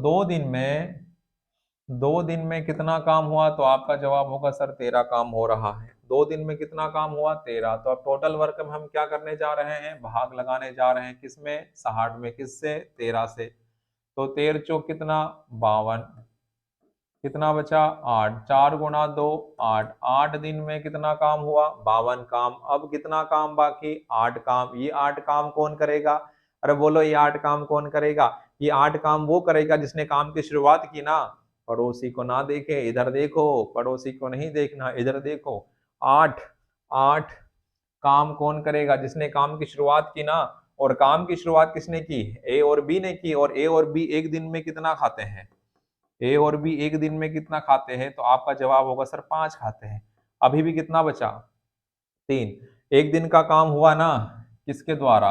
2 दिन में कितना काम हुआ? तो आपका जवाब होगा सर 13 काम हो रहा है। 2 दिन में कितना काम हुआ? 13। तो अब टोटल वर्क में हम क्या करने जा रहे हैं? भाग लगाने जा रहे हैं। किसमें? 60 में। किससे? 13 से। तो 13 चौक कितना? 52। कितना बचा? 8। 4 गुणा 2 8। 8 दिन में कितना काम हुआ? 52 काम। अब कितना काम बाकी? 8 काम। ये 8 काम कौन करेगा? अरे बोलो, ये 8 काम कौन करेगा? ये 8 काम वो करेगा जिसने काम की शुरुआत की ना। पड़ोसी को ना देखे, इधर देखो। पड़ोसी को नहीं देखना, इधर देखो। 8 8 काम कौन करेगा? जिसने काम की शुरुआत की ना। और काम की शुरुआत किसने की? ए और बी ने की। और ए और बी एक दिन में कितना खाते हैं? ए और बी एक दिन में कितना खाते हैं? तो आपका जवाब होगा सर 5 खाते हैं। अभी भी कितना बचा? 3। एक दिन का काम हुआ ना, किसके द्वारा?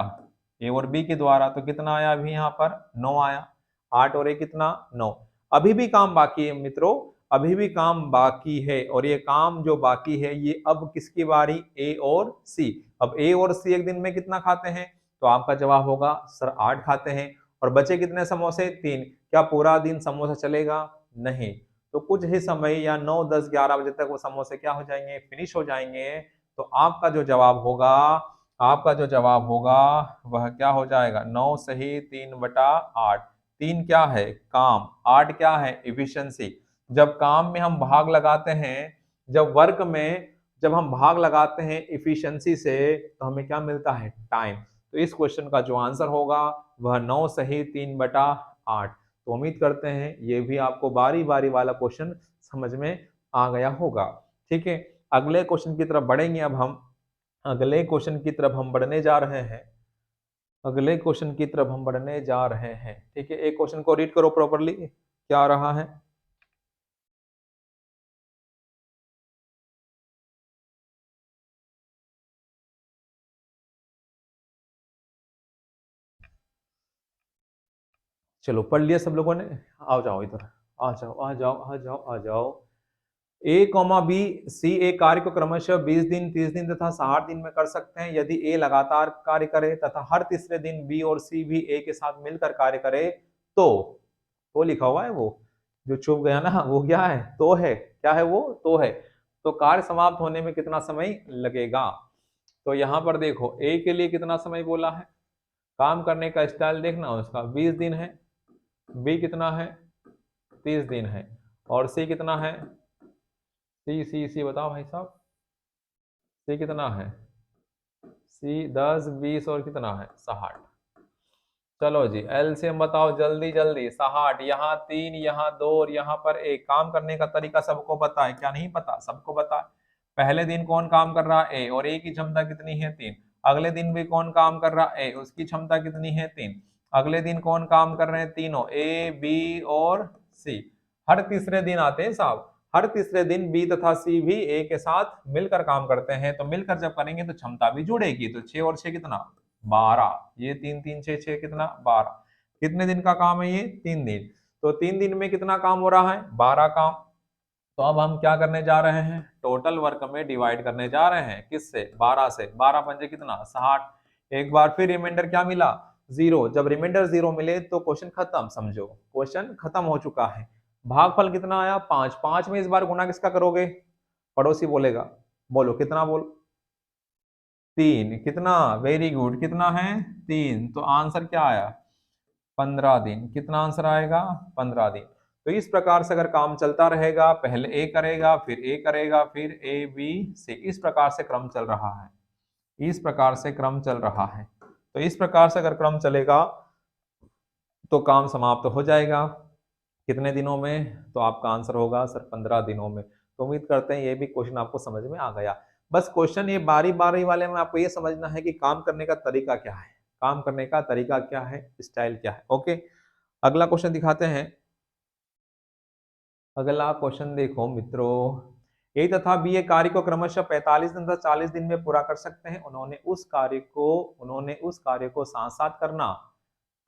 ए और बी के द्वारा। तो कितना आया अभी यहाँ पर? 9 आया। 8 और 1 कितना? 9। अभी भी काम बाकी है मित्रों, अभी भी काम बाकी है। और ये काम जो बाकी है ये अब किसकी बारी? ए और सी। अब ए और सी एक दिन में कितना खाते हैं? तो आपका जवाब होगा सर 8 खाते हैं। और बचे कितने समोसे? 3। क्या पूरा दिन समोसा चलेगा? नहीं। तो कुछ ही समय या 9, 10, 11 बजे तक वो समोसे क्या हो जाएंगे? फिनिश हो जाएंगे। तो आपका जो जवाब होगा वह क्या हो जाएगा? 9 सही 3/8। 3 क्या है? काम। 8 क्या है? इफिशियंसी। जब काम में हम भाग लगाते हैं, जब वर्क में जब हम भाग लगाते हैं इफिशियंसी से, तो हमें क्या मिलता है? टाइम। तो इस क्वेश्चन का जो आंसर होगा वह 9 सही 3/8। तो उम्मीद करते हैं ये भी आपको बारी बारी वाला क्वेश्चन समझ में आ गया होगा। ठीक है, अगले क्वेश्चन की तरफ बढ़ेंगे। अब हम अगले क्वेश्चन की तरफ हम बढ़ने जा रहे हैं। अगले क्वेश्चन की तरफ हम बढ़ने जा रहे हैं। ठीक है, एक क्वेश्चन को रीड करो प्रॉपरली, क्या रहा है? चलो पढ़ लिया सब लोगों ने? आओ जाओ इधर, आ जाओ आ जाओ आ जाओ आ जाओ। ए कॉमा बी सी एक कार्य को क्रमशः 20 दिन, 30 दिन तथा 60 दिन में कर सकते हैं। यदि ए लगातार कार्य करे तथा हर तीसरे दिन बी और सी भी ए के साथ मिलकर कार्य करे तो लिखा हुआ है वो जो छुप गया ना, वो क्या है? तो है। क्या है वो? तो है। तो कार्य समाप्त होने में कितना समय लगेगा? तो यहाँ पर देखो, ए के लिए कितना समय बोला है? काम करने का स्टाइल देखना उसका, 20 दिन है। बी कितना है? 30 दिन है। और सी कितना है? सी बताओ भाई साहब, सी कितना है? सी 10, 20 और कितना है? 60। चलो जी, एलसीएम बताओ जल्दी जल्दी। 60, यहाँ 3, यहाँ 2 और यहाँ पर 1। काम करने का तरीका सबको पता है क्या? नहीं पता? सबको पता है। पहले दिन कौन काम कर रहा है? ए। और ए की क्षमता कितनी है? 3। अगले दिन भी कौन काम कर रहा है? ए। उसकी क्षमता कितनी है? 3। अगले दिन कौन काम कर रहे हैं, तीनों ए बी और सी। हर तीसरे दिन आते हैं साहब, हर तीसरे दिन बी तथा सी भी ए के साथ मिलकर काम करते हैं। तो मिलकर जब करेंगे तो क्षमता भी जुड़ेगी। तो 6 और 6 कितना, 12। ये 3 3 6 6 कितना, 12। कितने दिन का काम है ये, 3 दिन। तो 3 दिन में कितना काम हो रहा है, 12 काम। तो अब हम क्या करने जा रहे हैं, टोटल वर्क में डिवाइड करने जा रहे हैं, किससे, 12 से। 12 पंजे कितना, 60। एक बार फिर रिमाइंडर क्या मिला, 0। जब रिमाइंडर 0 मिले तो क्वेश्चन खत्म, समझो क्वेश्चन खत्म हो चुका है। भागफल कितना आया, 5। 5 में इस बार गुना किसका करोगे, पड़ोसी बोलेगा, बोलो कितना, बोल 3। कितना, वेरी गुड, कितना है, 3। तो आंसर क्या आया, 15 दिन। कितना आंसर आएगा, 15 दिन। तो इस प्रकार से अगर काम चलता रहेगा, पहले ए करेगा, फिर ए करेगा, फिर ए बी सी, इस प्रकार से क्रम चल रहा है, इस प्रकार से क्रम चल रहा है। तो इस प्रकार से अगर क्रम चलेगा तो काम समाप्त हो जाएगा कितने दिनों में, तो आपका आंसर होगा सर 15 दिनों में। तो उम्मीद करते हैं ये भी क्वेश्चन आपको समझ में आ गया। बस क्वेश्चन ये बारी बारी वाले में आपको ये समझना है कि काम करने का तरीका क्या है, काम करने का तरीका क्या है, स्टाइल क्या है। ओके, अगला क्वेश्चन दिखाते हैं। अगला क्वेश्चन देखो मित्रों, ए तथा बी एक कार्य को क्रमशः 45 दिन तथा 40 दिन में पूरा कर सकते हैं। उन्होंने उस कार्य को साथ साथ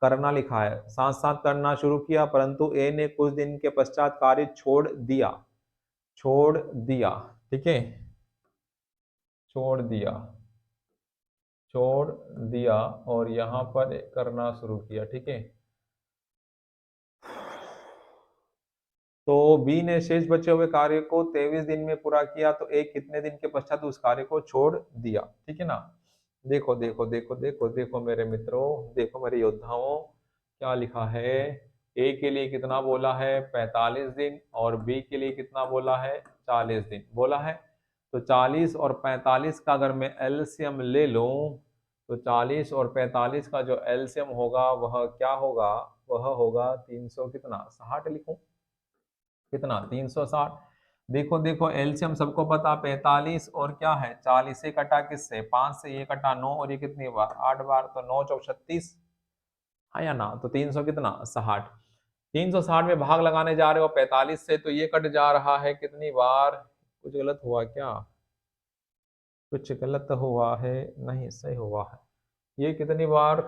करना लिखा है, साथ साथ करना शुरू किया, परंतु ए ने कुछ दिन के पश्चात कार्य छोड़ दिया। ठीक है, छोड़ दिया और यहाँ पर करना शुरू किया। ठीक है, तो बी ने शेष बचे हुए कार्य को 23 दिन में पूरा किया, तो ए कितने दिन के पश्चात उस कार्य को छोड़ दिया। ठीक है ना, देखो देखो देखो देखो देखो मेरे मित्रों, देखो मेरे योद्धाओं, क्या लिखा है, ए के लिए कितना बोला है, 45 दिन, और बी के लिए कितना बोला है, 40 दिन बोला है। तो 40 और 45 का अगर मैं एलसीएम ले लूं, तो 40 और 45 का जो एलसीएम होगा वह क्या होगा, वह होगा 300 कितना, 60 लिखूं, कितना, 360। देखो देखो एलसीएम सबको पता, 45 और क्या है, 40 से कटा किससे, 5 से, ये कटा 9, और ये कितनी बार, 8 बार, तो 9 चौक 36, हाँ या ना, तो 300 कितना, 60। 360 में भाग लगाने जा रहे हो 45 से, तो ये कट जा रहा है कितनी बार, कुछ गलत हुआ क्या, कुछ गलत हुआ है, नहीं सही हुआ है। ये कितनी बार,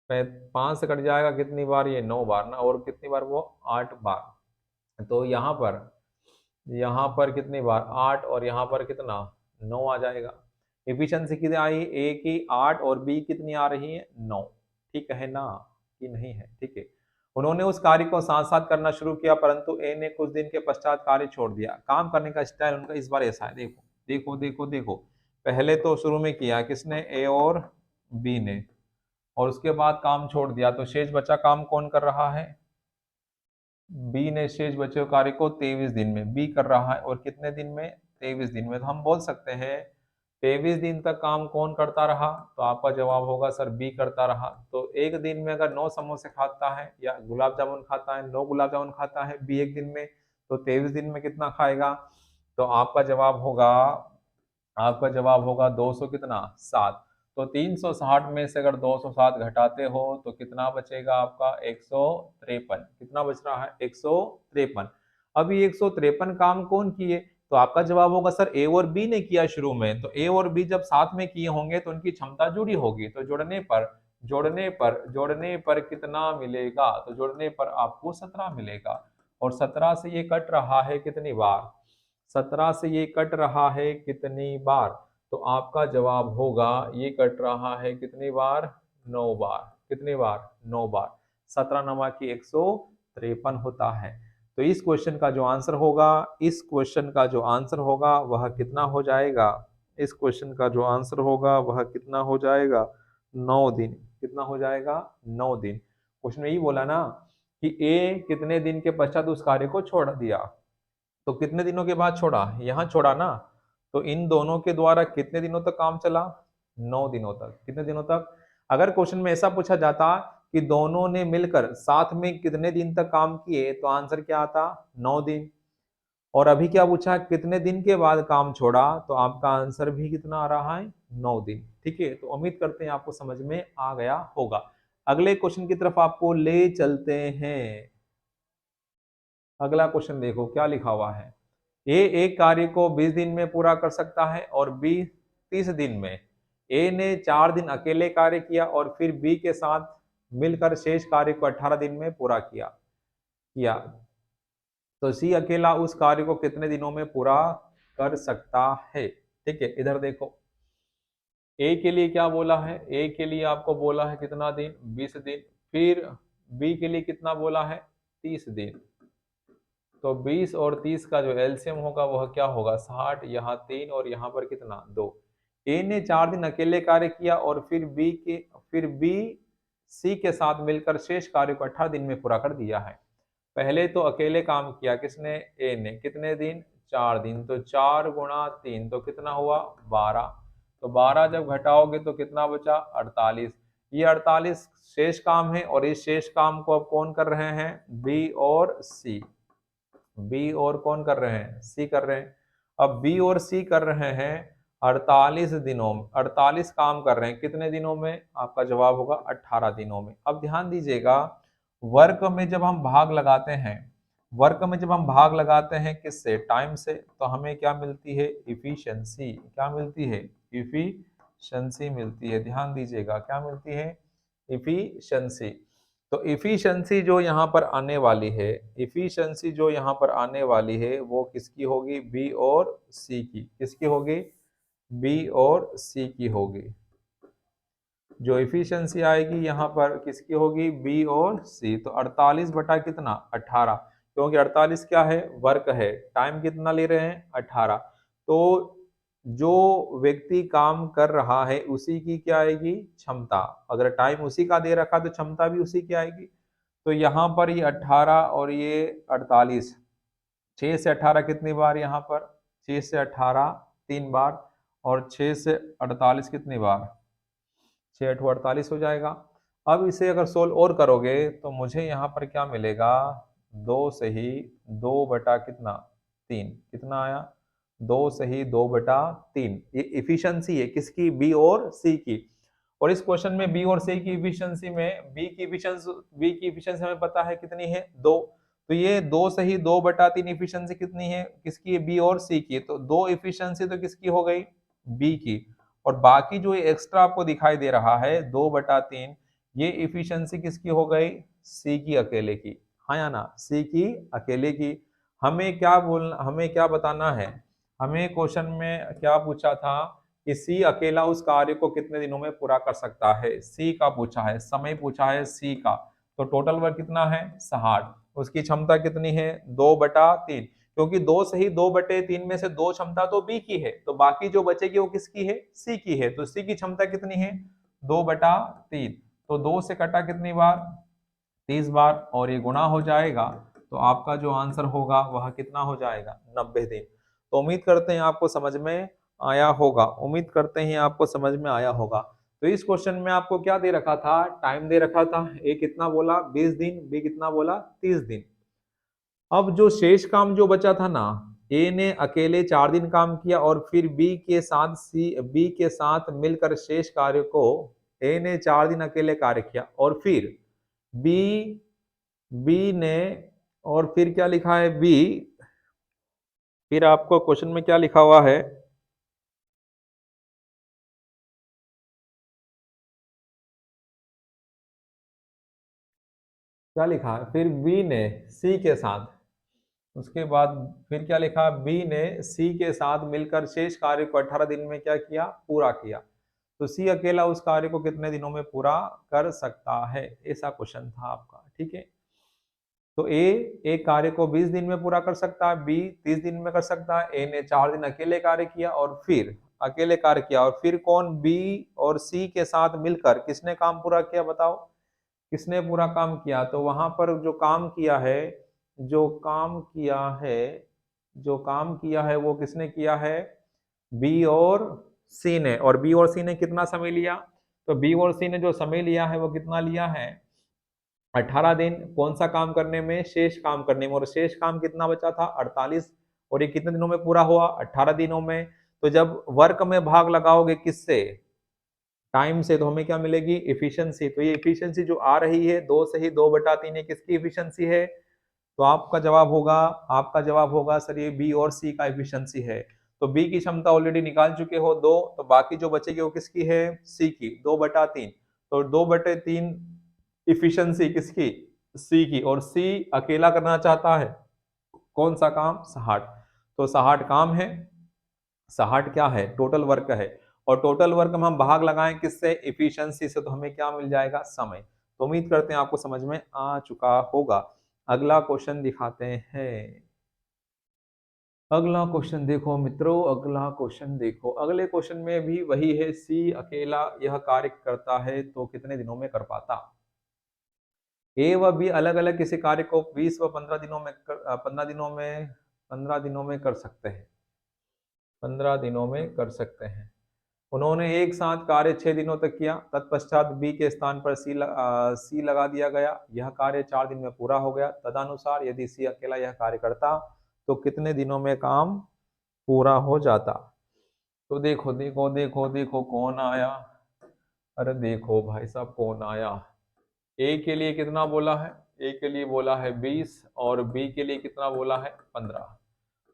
5 से कट जाएगा कितनी बार, ये 9 बार ना, और कितनी बार वो, 8 बार। तो यहाँ पर कितनी बार, 8, और यहाँ पर कितना, 9 आ जाएगा। एफिशिएंसी कितनी आई, ए की 8 और बी कितनी आ रही है, 9। ठीक है ना, कि नहीं है, ठीक है। उन्होंने उस कार्य को साथ साथ करना शुरू किया, परंतु ए ने कुछ दिन के पश्चात कार्य छोड़ दिया। काम करने का स्टाइल उनका इस बार ऐसा है, देखो देखो देखो देखो, पहले तो शुरू में किया किसने, ए और बी ने, और उसके बाद काम छोड़ दिया, तो शेष बचा काम कौन कर रहा है, बी ने शेष बचे हुए कार्य को 23 दिन में बी कर रहा है, और कितने दिन में, 23 दिन में। तो हम बोल सकते हैं 23 दिन तक काम कौन करता रहा, तो आपका जवाब होगा सर बी करता रहा। तो एक दिन में अगर 9 समोसे खाता है या गुलाब जामुन खाता है, 9 गुलाब जामुन खाता है बी एक दिन में, तो 23 दिन में कितना खाएगा, तो आपका जवाब होगा 200 कितना, 7। तो 360 में से अगर 207 घटाते हो तो कितना बचेगा आपका, 153। कितना बच रहा है, 153। अभी 153 काम कौन किए, तो आपका जवाब होगा सर ए और बी ने किया शुरू में। तो ए और बी जब साथ में किए होंगे तो उनकी क्षमता जुड़ी होगी, तो जोड़ने पर कितना मिलेगा, तो जोड़ने पर आपको 17 मिलेगा। और 17 से ये कट रहा है कितनी बार, 17 से ये कट रहा है कितनी बार, तो आपका जवाब होगा ये कट रहा है कितनी बार, 9 बार। कितनी बार, 9 बार। 17 नमा की 153 होता है। तो इस क्वेश्चन का जो आंसर होगा, इस क्वेश्चन का जो आंसर होगा वह कितना हो जाएगा, इस क्वेश्चन का जो आंसर होगा वह कितना हो जाएगा, 9 दिन। कितना हो जाएगा, 9 दिन। क्वेश्चन में यही बोला ना कि ए कितने दिन के पश्चात उस कार्य को छोड़ दिया, तो कितने दिनों के बाद छोड़ा, यहाँ छोड़ा ना, तो इन दोनों के द्वारा कितने दिनों तक काम चला, 9 दिनों तक। कितने दिनों तक, अगर क्वेश्चन में ऐसा पूछा जाता कि दोनों ने मिलकर साथ में कितने दिन तक काम किए, तो आंसर क्या आता, 9 दिन। और अभी क्या पूछा, कितने दिन के बाद काम छोड़ा, तो आपका आंसर भी कितना आ रहा है, 9 दिन। ठीक है, तो उम्मीद करते हैं आपको समझ में आ गया होगा। अगले क्वेश्चन की तरफ आपको ले चलते हैं। अगला क्वेश्चन देखो क्या लिखा हुआ है। ए एक कार्य को 20 दिन में पूरा कर सकता है और बी 30 दिन में। ए ने 4 दिन अकेले कार्य किया और फिर बी के साथ मिलकर शेष कार्य को 18 दिन में पूरा किया किया तो सी अकेला उस कार्य को कितने दिनों में पूरा कर सकता है। ठीक है, इधर देखो, ए के लिए क्या बोला है, ए के लिए आपको बोला है कितना दिन, 20 दिन। फिर बी के लिए कितना बोला है, 30 दिन। तो 20 और 30 का जो एलसीएम होगा वह क्या होगा, 60। यहाँ 3 और यहाँ पर कितना, 2। ए ने 4 दिन अकेले कार्य किया और फिर बी सी के साथ मिलकर शेष कार्य को 18 दिन में पूरा कर दिया है। पहले तो अकेले काम किया किसने, ए ने, कितने दिन, 4 दिन। तो 4 गुणा 3 तो कितना हुआ, 12। तो 12 जब घटाओगे तो कितना बचा, 48। ये 48 शेष काम है और इस शेष काम को अब कौन कर रहे हैं, बी और सी। बी और कौन कर रहे हैं, सी कर रहे हैं। अब बी और सी कर रहे हैं 48 दिनों में, 48 काम कर रहे हैं कितने दिनों में, आपका जवाब होगा 18 दिनों में। अब ध्यान दीजिएगा, वर्क में जब हम भाग लगाते हैं, वर्क में जब हम भाग लगाते हैं किससे, टाइम से, तो हमें क्या मिलती है, इफिशियंसी। क्या मिलती है, इफिशियंसी मिलती है। ध्यान दीजिएगा क्या मिलती है, इफिशियंसी। तो इफिशियंसी जो यहाँ पर आने वाली है, इफिशियंसी जो यहाँ पर आने वाली है वो किसकी होगी, बी और सी की। किसकी होगी, बी और सी की होगी। जो इफिशियंसी आएगी यहाँ पर किसकी होगी, बी और सी। तो 48 बटा कितना, 18, क्योंकि 48 क्या है, वर्क है। टाइम कितना ले रहे हैं, 18। तो जो व्यक्ति काम कर रहा है उसी की क्या आएगी, क्षमता। अगर टाइम उसी का दे रखा तो क्षमता भी उसी की आएगी। तो यहाँ पर ये 18 और ये 48, 6 से 18 कितनी बार, यहाँ पर 6 से 18 3 बार, और 6 से 48 कितनी बार, 6 8 48 हो जाएगा। अब इसे अगर सोल्व और करोगे तो मुझे यहाँ पर क्या मिलेगा, 2 सही 2 बटा कितना, 3। कितना आया, 2 सही 2 बटा 3। ये इफिशियंसी है किसकी, बी और सी की। और इस क्वेश्चन में बी और सी की इफिशियंसी में, बी की इफिशियंसी हमें पता है कितनी है, 2। तो ये 2 सही 2 बटा 3 इफिशियंसी कितनी है, किसकी, बी और सी की। तो 2 इफिशियंसी तो किसकी हो गई, बी की। और बाकी जो एक्स्ट्रा आपको दिखाई दे रहा है 2/3, ये इफिशियंसी किसकी हो गई, सी की अकेले की। हाँ या ना, सी की अकेले की। हमें क्या बताना है, हमें क्वेश्चन में क्या पूछा था कि सी अकेला उस कार्य को कितने दिनों में पूरा कर सकता है। सी का पूछा है, समय पूछा है सी का। तो टोटल वर्क कितना है, 60। उसकी क्षमता कितनी है, 2/3। क्योंकि 2 सही 2/3 में से 2 क्षमता तो बी की है, तो बाकी जो बचेगी वो किसकी है, सी की है। तो सी की क्षमता कितनी है, 2/3। तो 2 से कटा कितनी बार, 30 बार, और ये गुणा हो जाएगा। तो आपका जो आंसर होगा वह कितना हो जाएगा, 90 दिन। तो उम्मीद करते हैं आपको समझ में आया होगा, उम्मीद करते हैं आपको समझ में आया होगा। तो इस क्वेश्चन में आपको क्या दे रखा था, टाइम दे रखा था। ए कितना बोला, 20 दिन, बी कितना बोला, 30 दिन। अब जो शेष काम जो बचा था ना, ए ने अकेले 4 दिन काम किया और फिर बी के साथ मिलकर शेष कार्य को, ए ने 4 दिन अकेले कार्य किया और फिर बी बी ने, और फिर क्या लिखा है, बी, फिर आपको क्वेश्चन में क्या लिखा हुआ है, क्या लिखा है, फिर बी ने सी के साथ, उसके बाद फिर क्या लिखा, बी ने सी के साथ मिलकर शेष कार्य को 18 दिन में क्या किया, पूरा किया। तो सी अकेला उस कार्य को कितने दिनों में पूरा कर सकता है, ऐसा क्वेश्चन था आपका। ठीक है, तो ए एक कार्य को 20 दिन में पूरा कर सकता है, बी 30 दिन में कर सकता है। ए ने 4 दिन अकेले कार्य किया और फिर अकेले कार्य किया और फिर कौन, बी और सी के साथ मिलकर किसने काम पूरा किया, बताओ किसने पूरा काम किया। तो वहां पर जो काम किया है, जो काम किया है जो काम किया है वो किसने किया है, बी और सी ने। और बी और सी ने कितना समय लिया, तो बी और सी ने जो समय लिया है वो कितना लिया है, 18 दिन। कौन सा काम करने में, शेष काम करने में। और शेष काम कितना बचा था, 48। और ये कितने दिनों में पूरा हुआ, 18 दिनों में। तो जब वर्क में भाग लगाओगे किससे, टाइम से, तो हमें क्या मिलेगी, इफिशियंसी। तो ये इफिशियंसी जो आ रही है 2 से ही 2/3 ये किसकी इफिशियंसी है, तो आपका जवाब होगा सर ये बी और सी का इफिशियंसी है। तो बी की क्षमता ऑलरेडी निकाल चुके हो 2, तो बाकी जो बचेगी वो किसकी है, सी की, 2/3। तो 2/3 इफिशियंसी किसकी, सी की, और सी अकेला करना चाहता है कौन सा काम, 60। तो 60 काम है, 60 क्या है, टोटल वर्क है। और टोटल वर्क में हम भाग लगाएं किससे, इफिशियंसी से, तो हमें क्या मिल जाएगा, समय। तो उम्मीद करते हैं आपको समझ में आ चुका होगा। अगला क्वेश्चन दिखाते हैं। अगला क्वेश्चन देखो मित्रों, अगला क्वेश्चन देखो, अगले क्वेश्चन में भी वही है, सी अकेला यह कार्य करता है तो कितने दिनों में कर पाता। ए व बी अलग अलग किसी कार्य को 20 व 15 दिनों में 15 दिनों में कर सकते हैं, 15 दिनों में कर सकते हैं। उन्होंने एक साथ कार्य 6 दिनों तक किया, तत्पश्चात बी के स्थान पर सी लगा दिया गया, यह कार्य 4 दिन में पूरा हो गया। तदनुसार यदि सी अकेला यह कार्य करता तो कितने दिनों में काम पूरा हो जाता। तो देखो देखो देखो देखो कौन आया, अरे देखो भाई साहब कौन आया। ए के लिए कितना बोला है, ए के लिए बोला है 20 और बी के लिए कितना बोला है 15।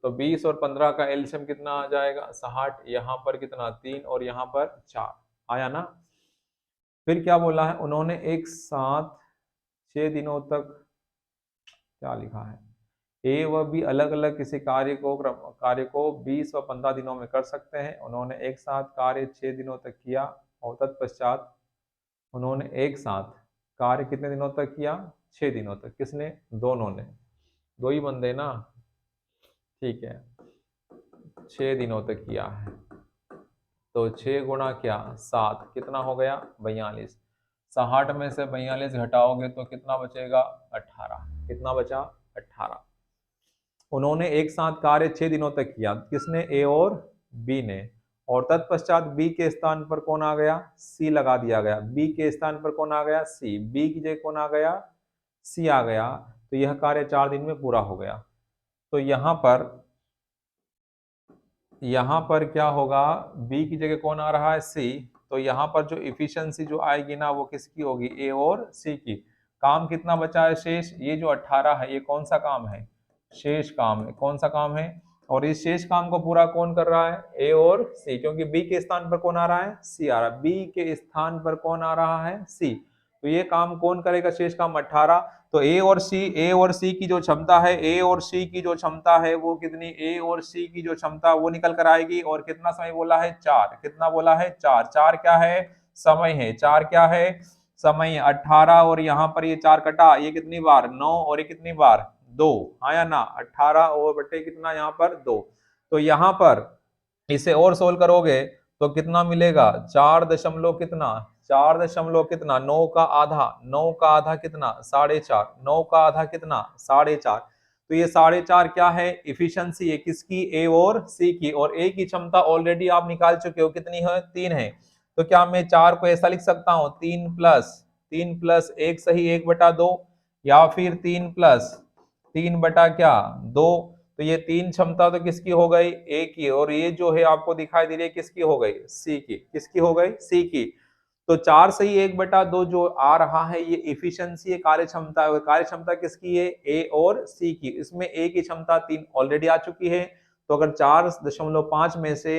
तो 20 और 15 का एलसीएम कितना आ जाएगा 60, यहाँ पर कितना 3 और यहाँ पर 4 आया ना। फिर क्या बोला है, उन्होंने एक साथ 6 दिनों तक, क्या लिखा है, ए व बी अलग अलग किसी कार्य को 20 व 15 दिनों में कर सकते हैं। उन्होंने एक साथ कार्य 6 दिनों तक किया और तत्पश्चात उन्होंने एक साथ कार्य कितने दिनों तक किया, 6 दिनों तक। किसने, दोनों ने, दो ही बंदे ना, ठीक है, 6 दिनों तक किया है। तो 6 गुणा क्या 7, कितना हो गया 42। 60 में से 42 घटाओगे तो कितना बचेगा 18, कितना बचा 18। उन्होंने एक साथ कार्य 6 दिनों तक किया, किसने, ए और बी ने। और तत्पश्चात बी के स्थान पर कौन आ गया, सी लगा दिया गया। बी के स्थान पर कौन आ गया, सी। बी की जगह कौन आ गया, सी आ गया। तो यह कार्य 4 दिन में पूरा हो गया। तो यहाँ पर क्या होगा, बी की जगह कौन आ रहा है, सी। तो यहाँ पर जो इफिशियंसी जो आएगी ना वो किसकी होगी, ए और सी की। काम कितना बचा है शेष, ये जो 18 है ये कौन सा काम है, शेष काम है। कौन सा काम है, और इस शेष काम को पूरा कौन कर रहा है, ए और सी, क्योंकि बी के स्थान पर कौन आ रहा है, सी आ रहा है। बी के स्थान पर कौन आ रहा है, सी। तो ये काम कौन करेगा, शेष काम 18। तो ए और सी की जो क्षमता है, ए और सी की जो क्षमता है वो कितनी, ए और सी की जो क्षमता वो निकल कर आएगी। और कितना समय बोला है, 4। कितना बोला है, 4। 4 क्या है, समय है। 4 क्या है, समय। 18 और यहाँ पर ये 4 कटा, ये कितनी बार 9 और ये कितनी बार 2, आया ना। 18 और बटे कितना यहाँ पर 2। तो यहाँ पर इसे और सोल्व करोगे तो कितना मिलेगा, 4 दशमलव कितना, 4 दशमलव कितना, 9 का आधा, 9 का आधा कितना 4.5, 9 का आधा कितना 4.5। तो ये 4.5 क्या है, इफिशियंसी है किसकी, ए और सी की। और ए की क्षमता ऑलरेडी आप निकाल चुके हो, कितनी है 3 है। तो क्या मैं 4 को ऐसा लिख सकता हूँ, 3 प्लस 1 सही 1/2, या फिर 3 प्लस 3 बटा क्या 2। तो ये 3 क्षमता तो किसकी हो गई, ए की। और ये जो है आपको दिखाई दे रही है किसकी हो गई, सी की। किसकी हो गई, सी की। तो 4 सही 1/2 जो आ रहा है ये इफिशियंसी है, कार्य क्षमता है। कार्य क्षमता किसकी है, ए और सी की। इसमें ए की क्षमता 3 ऑलरेडी आ चुकी है। तो अगर 4.5 में से,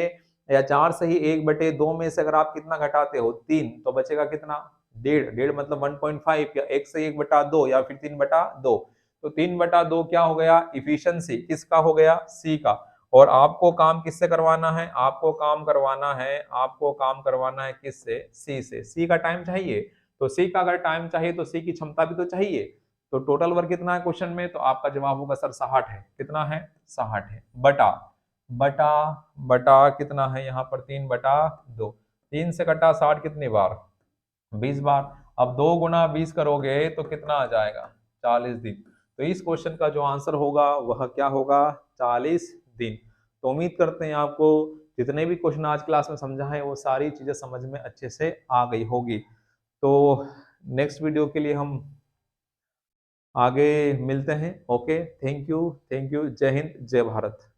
या 4 सही 1/2 में से अगर आप कितना घटाते हो 3, तो बचेगा कितना 1.5 मतलब 1.5, या 1 सही 1/2 या फिर 3/2। तो 3/2 क्या हो गया, इफिशियंसी किसका हो गया, सी का। और आपको काम किससे करवाना है, आपको काम करवाना है किससे, सी से। सी का टाइम चाहिए, तो सी का अगर टाइम चाहिए तो सी की क्षमता भी तो चाहिए। तो टोटल वर्क कितना है क्वेश्चन में, तो आपका जवाब होगा सर 60 है। कितना है, 60 है। बटा बटा बटा कितना है यहाँ पर 3/2। 3 से कटा 60 कितनी बार, 20 बार। अब 2 गुना 20 करोगे तो कितना आ जाएगा, 40 दिन। तो इस क्वेश्चन का जो आंसर होगा वह क्या होगा, 40 दिन। तो उम्मीद करते हैं आपको जितने भी क्वेश्चन आज क्लास में समझा है वो सारी चीजें समझ में अच्छे से आ गई होगी। तो नेक्स्ट वीडियो के लिए हम आगे मिलते हैं। ओके, थैंक यू, जय हिंद, जय भारत।